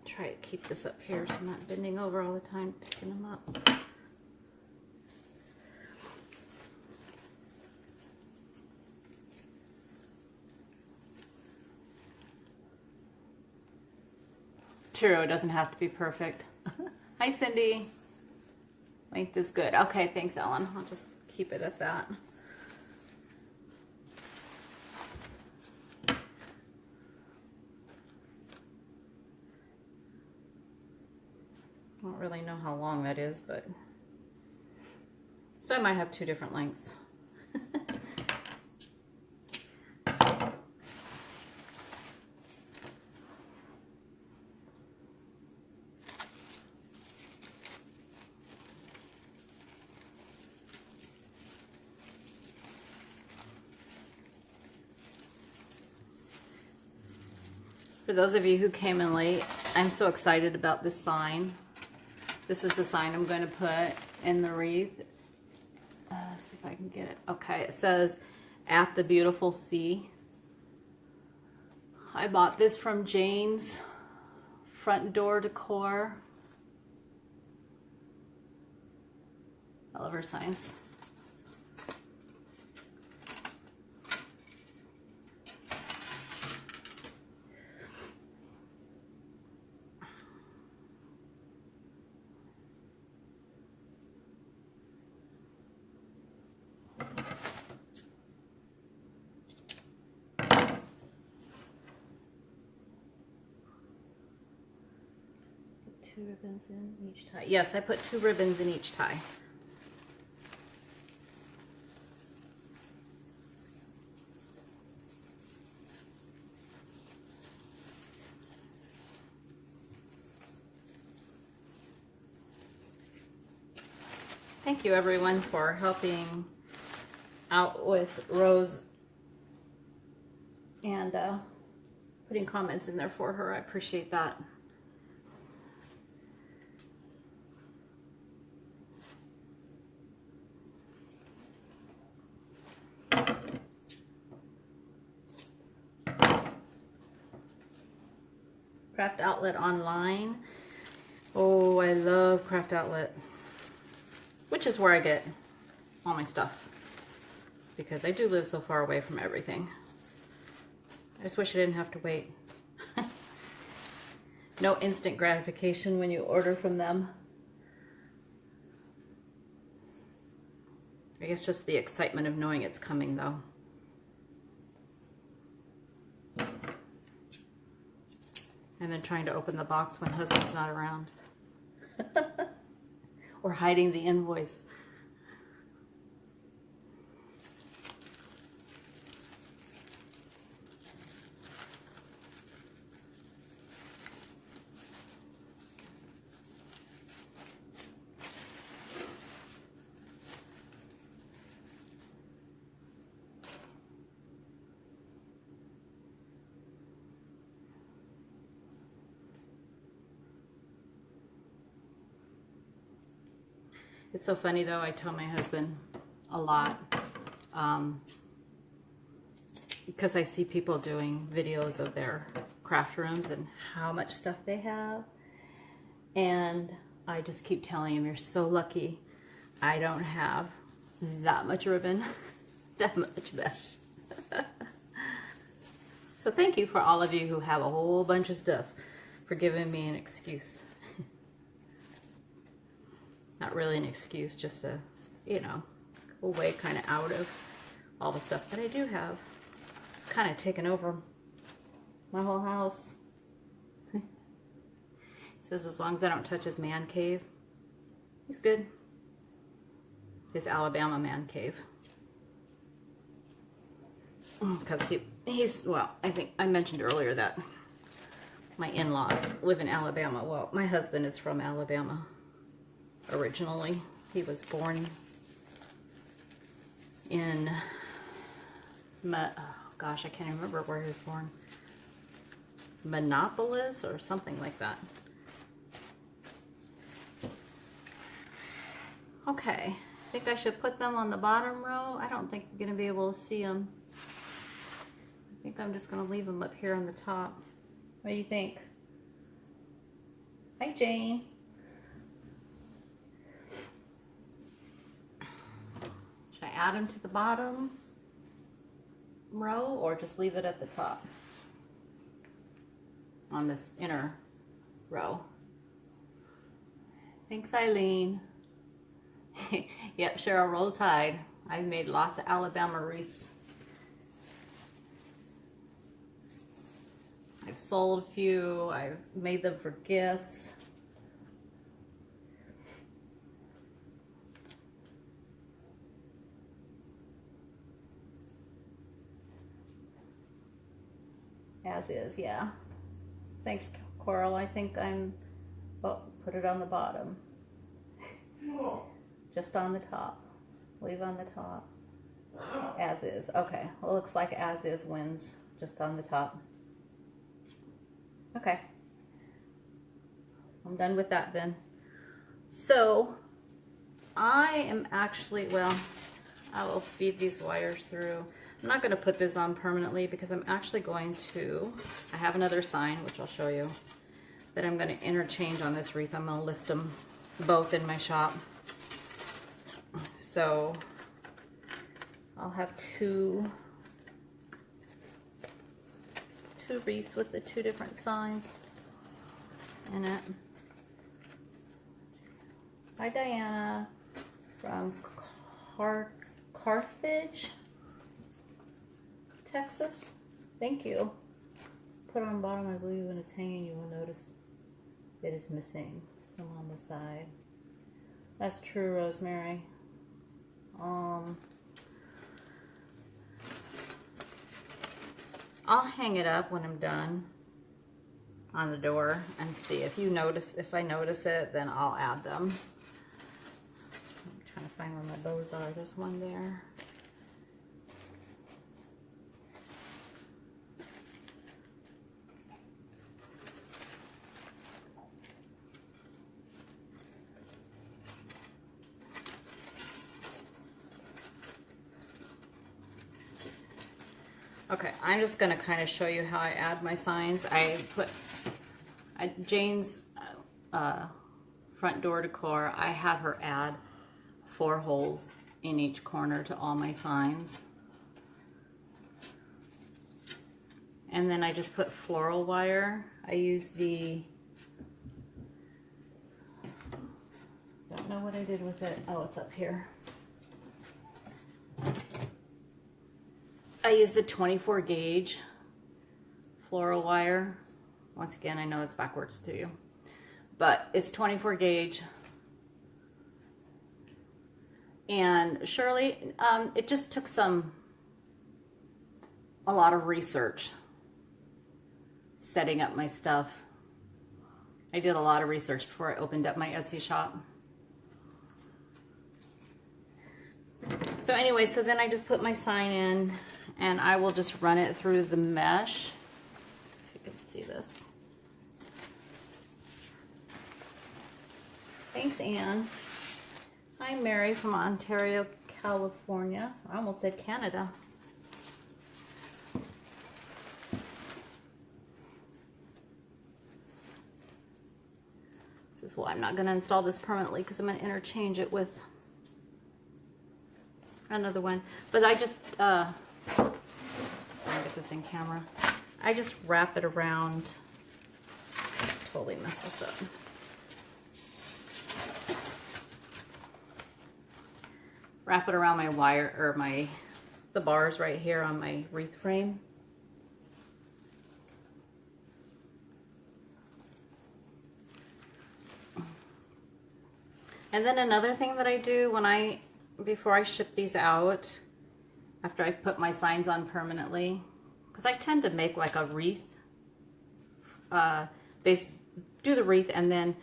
Try to keep this up here so I'm not bending over all the time picking them up. True, it doesn't have to be perfect. Hi, Cindy. Length is good. Okay, thanks, Ellen. I'll just keep it at that. I don't really know how long that is, but so I might have 2 different lengths. For those of you who came in late, I'm so excited about this sign. This is the sign I'm going to put in the wreath. See if I can get it. Okay, it says, "At the Beautiful Sea." I bought this from Jane's Front Door Decor. I love her signs. Two ribbons in each tie. Yes, I put 2 ribbons in each tie. Thank you everyone for helping out with Rose and putting comments in there for her. I appreciate that. Craft Outlet online. Oh, I love Craft Outlet, which is where I get all my stuff because I do live so far away from everything. I just wish I didn't have to wait. No instant gratification when you order from them. I guess just the excitement of knowing it's coming though. And then trying to open the box when husband's not around. Or hiding the invoice. It's so funny though, I tell my husband a lot, because I see people doing videos of their craft rooms and how much stuff they have. And I just keep telling him, you're so lucky I don't have that much ribbon, that much mesh. So thank you for all of you who have a whole bunch of stuff for giving me an excuse. Not really an excuse, just a, you know, a way kind of out of all the stuff that I do have. Kind of taken over my whole house. It says as long as I don't touch his man cave, he's good. His Alabama man cave. Because he's, well, I think I mentioned earlier that my in-laws live in Alabama. Well, my husband is from Alabama originally. He was born in, oh gosh, I can't remember where he was born. Monopolis or something like that. Okay, I think I should put them on the bottom row. I don't think you're going to be able to see them. I think I'm just going to leave them up here on the top. What do you think? Hi, Jane. Should I add them to the bottom row or just leave it at the top on this inner row? Thanks, Eileen. Yep, Cheryl, roll tide. I made lots of Alabama wreaths. I've sold a few. I've made them for gifts. As is, yeah. Thanks, Coral. I think I'm, oh, put it on the bottom. Just on the top. Leave on the top. As is. Okay. Well, it looks like as is wins. Just on the top. Okay. I'm done with that then. So, I am actually, well, I will feed these wires through. I'm not going to put this on permanently because I'm actually going to, I have another sign, which I'll show you, that I'm going to interchange on this wreath. I'm going to list them both in my shop. So I'll have two wreaths with the two different signs in it. Hi, Diana from Carthage, Texas. Thank you. Put it on the bottom. I believe when it's hanging, you will notice it is missing some on the side. That's true, Rosemary. I'll hang it up when I'm done on the door and see if you notice. If I notice it, then I'll add them. I'm trying to find where my bows are. There's one there. Okay, I'm just going to kind of show you how I add my signs. I put Jane's front door decor. I have her add 4 holes in each corner to all my signs. And then I just put floral wire. I use the, don't know what I did with it. Oh, it's up here. I use the 24 gauge floral wire. Once again, I know it's backwards to you, but it's 24 gauge. And Shirley, it just took a lot of research setting up my stuff. I did a lot of research before I opened up my Etsy shop. So anyway, so then I just put my sign in and I will just run it through the mesh. If you can see this. Thanks, Anne. Hi, Mary from Ontario, California. I almost said Canada. This is why I'm not going to install this permanently, because I'm going to interchange it with another one. But I just, I'll get this in camera. I just wrap it around. Totally messed this up. Wrap it around my wire, or the bars right here on my wreath frame. And then another thing that I do before I ship these out, after I've put my signs on permanently, because I tend to make like a wreath, do the wreath, and then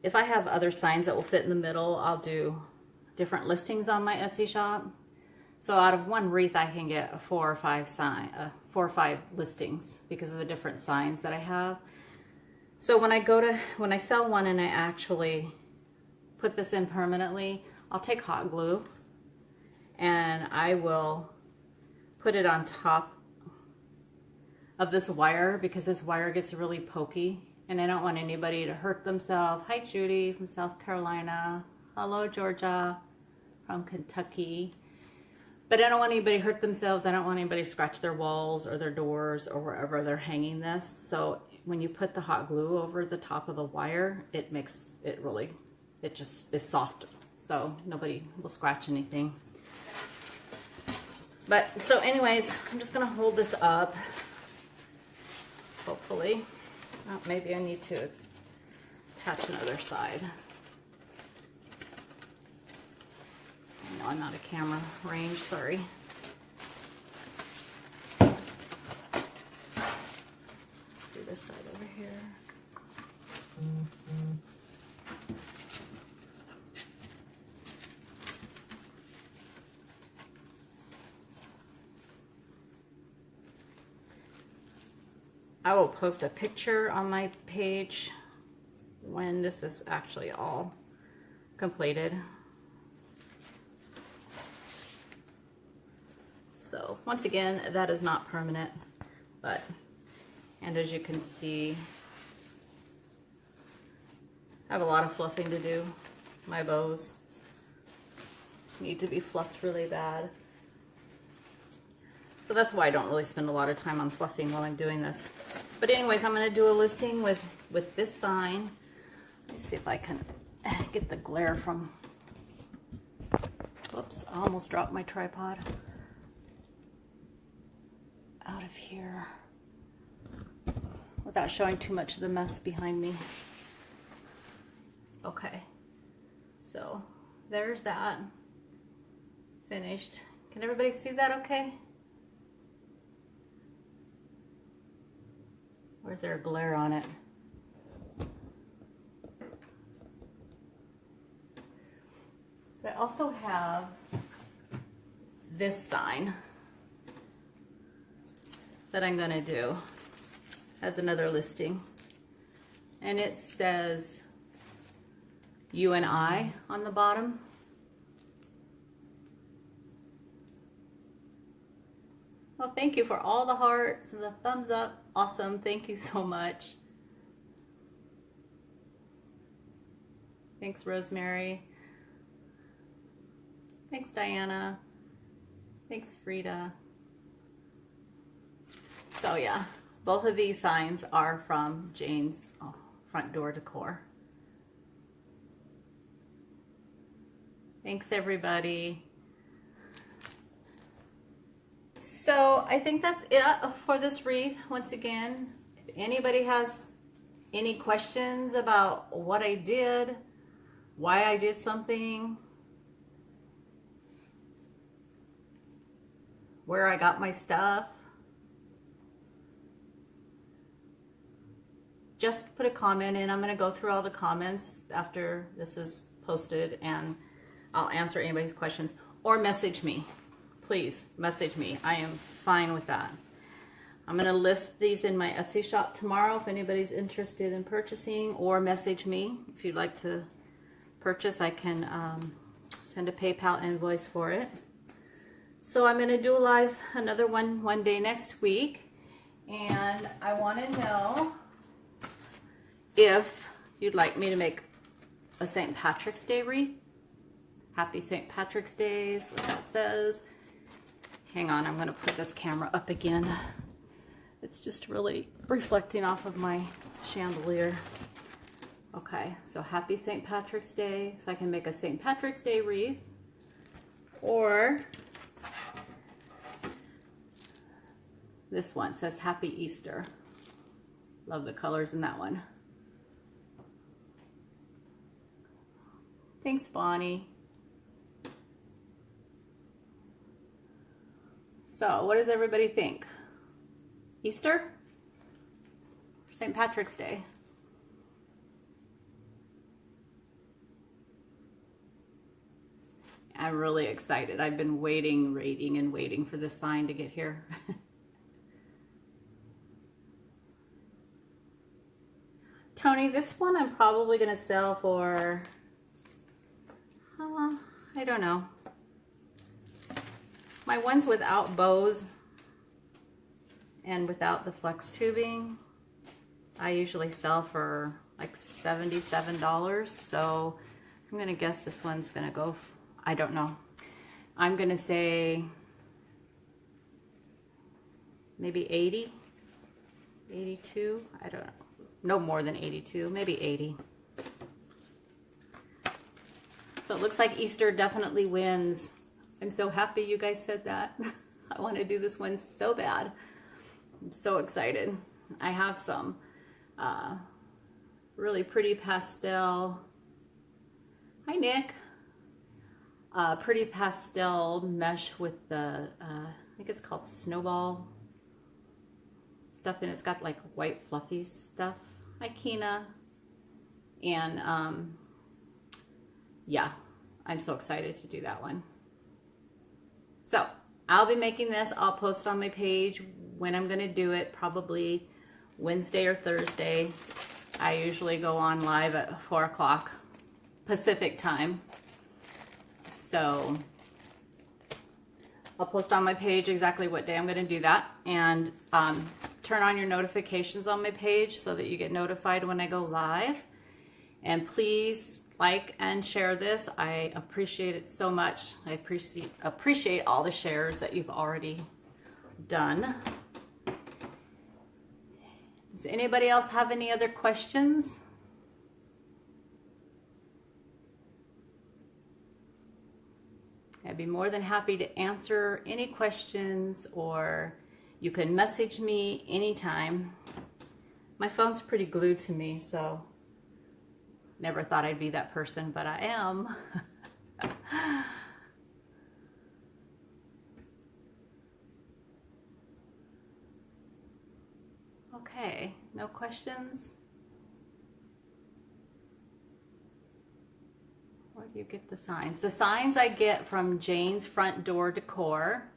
if I have other signs that will fit in the middle, I'll do different listings on my Etsy shop. So out of one wreath, I can get 4 or 5 listings because of the different signs that I have. So when I sell one and I actually put this in permanently, I'll take hot glue and I will put it on top of this wire, because this wire gets really pokey and I don't want anybody to hurt themselves. Hi, Judy from South Carolina. Hello, Georgia from Kentucky. But I don't want anybody to hurt themselves. I don't want anybody to scratch their walls or their doors or wherever they're hanging this. So when you put the hot glue over the top of the wire, it makes it really, it just is soft. So nobody will scratch anything. But so anyways, I'm just gonna hold this up. Hopefully. Oh, maybe I need to attach another side. No, I'm not a camera range, sorry. Let's do this side over here. I will post a picture on my page when this is actually all completed. So once again, that is not permanent, and as you can see, I have a lot of fluffing to do. My bows need to be fluffed really bad. So that's why I don't really spend a lot of time on fluffing while I'm doing this. But anyways, I'm going to do a listing with this sign. Let's see if I can get the glare from... Whoops, I almost dropped my tripod. Out of here. Without showing too much of the mess behind me. Okay. So, there's that. Finished. Can everybody see that okay? Or is there a glare on it? I also have this sign that I'm gonna do as another listing. And it says you and I on the bottom. Well, thank you for all the hearts and the thumbs up. Awesome, thank you so much. Thanks, Rosemary. Thanks, Diana. Thanks, Frida. So yeah, both of these signs are from Jane's Front Door Decor. Thanks, everybody. So I think that's it for this wreath. Once again, if anybody has any questions about what I did, why I did something, where I got my stuff, just put a comment in. I'm going to go through all the comments after this is posted and I'll answer anybody's questions, or message me. Please message me. I am fine with that. I'm going to list these in my Etsy shop tomorrow if anybody's interested in purchasing, or message me if you'd like to purchase. I can send a PayPal invoice for it. So I'm going to do another one day next week. And I want to know if you'd like me to make a St. Patrick's Day wreath. Happy St. Patrick's Day is what that says. Hang on, I'm going to put this camera up again. It's just really reflecting off of my chandelier. Okay, so happy St. Patrick's Day. So I can make a St. Patrick's Day wreath. Or this one says Happy Easter. Love the colors in that one. Thanks, Bonnie. So, what does everybody think? Easter? Or St. Patrick's Day? I'm really excited. I've been waiting and waiting for this sign to get here. Tony, this one I'm probably going to sell for, I don't know. My ones without bows and without the flex tubing, I usually sell for like $77. So I'm going to guess this one's going to go, I don't know. I'm going to say maybe 80, 82. I don't know. No more than 82, maybe 80. So it looks like Easter definitely wins. I'm so happy you guys said that. I want to do this one so bad. I'm so excited. I have some really pretty pastel. Hi, Nick. Pretty pastel mesh with the, I think it's called snowball stuff, and it's got like white fluffy stuff. Hi, Kina. And yeah, I'm so excited to do that one. So I'll be making this. I'll post on my page when I'm going to do it, probably Wednesday or Thursday. I usually go on live at 4 o'clock Pacific time. So I'll post on my page exactly what day I'm going to do that, and turn on your notifications on my page so that you get notified when I go live. And please like and share this. I appreciate it so much. I appreciate all the shares that you've already done. Does anybody else have any other questions? I'd be more than happy to answer any questions, or you can message me anytime. My phone's pretty glued to me, so never thought I'd be that person, but I am. Okay, no questions? Where do you get the signs? The signs I get from Jane's Front Door Decor.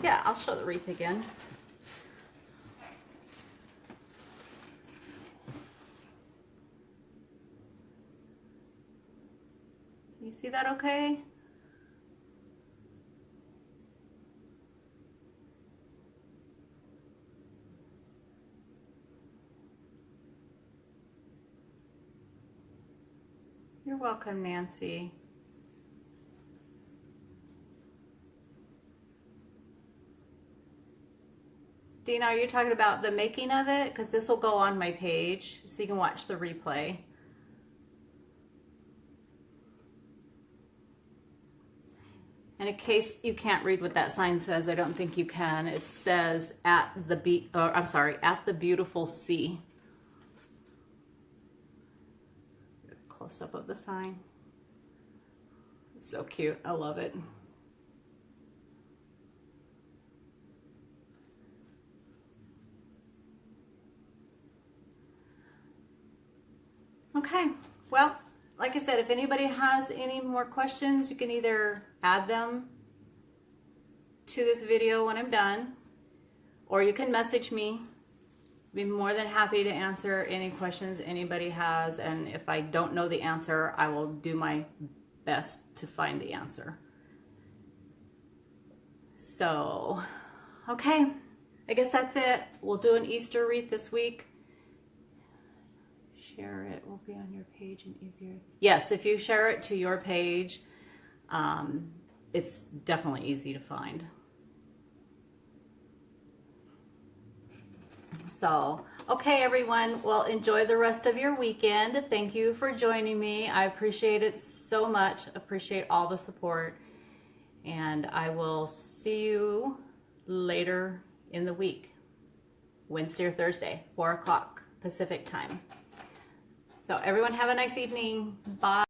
Yeah, I'll show the wreath again. You see that okay? You're welcome, Nancy. Dina, are you talking about the making of it? Because this will go on my page so you can watch the replay. And in case you can't read what that sign says, I don't think you can. It says at the beautiful sea. Close up of the sign. It's so cute. I love it. Okay. Well, like I said, if anybody has any more questions, you can either add them to this video when I'm done, or you can message me. Be more than happy to answer any questions anybody has, and if I don't know the answer, I will do my best to find the answer. So, okay, I guess that's it. We'll do an Easter wreath this week. Share it will be on your page and easier. Yes, if you share it to your page, it's definitely easy to find. So, okay, everyone. Well, enjoy the rest of your weekend. Thank you for joining me. I appreciate it so much. Appreciate all the support. And I will see you later in the week, Wednesday or Thursday, 4 o'clock Pacific time. So everyone have a nice evening. Bye.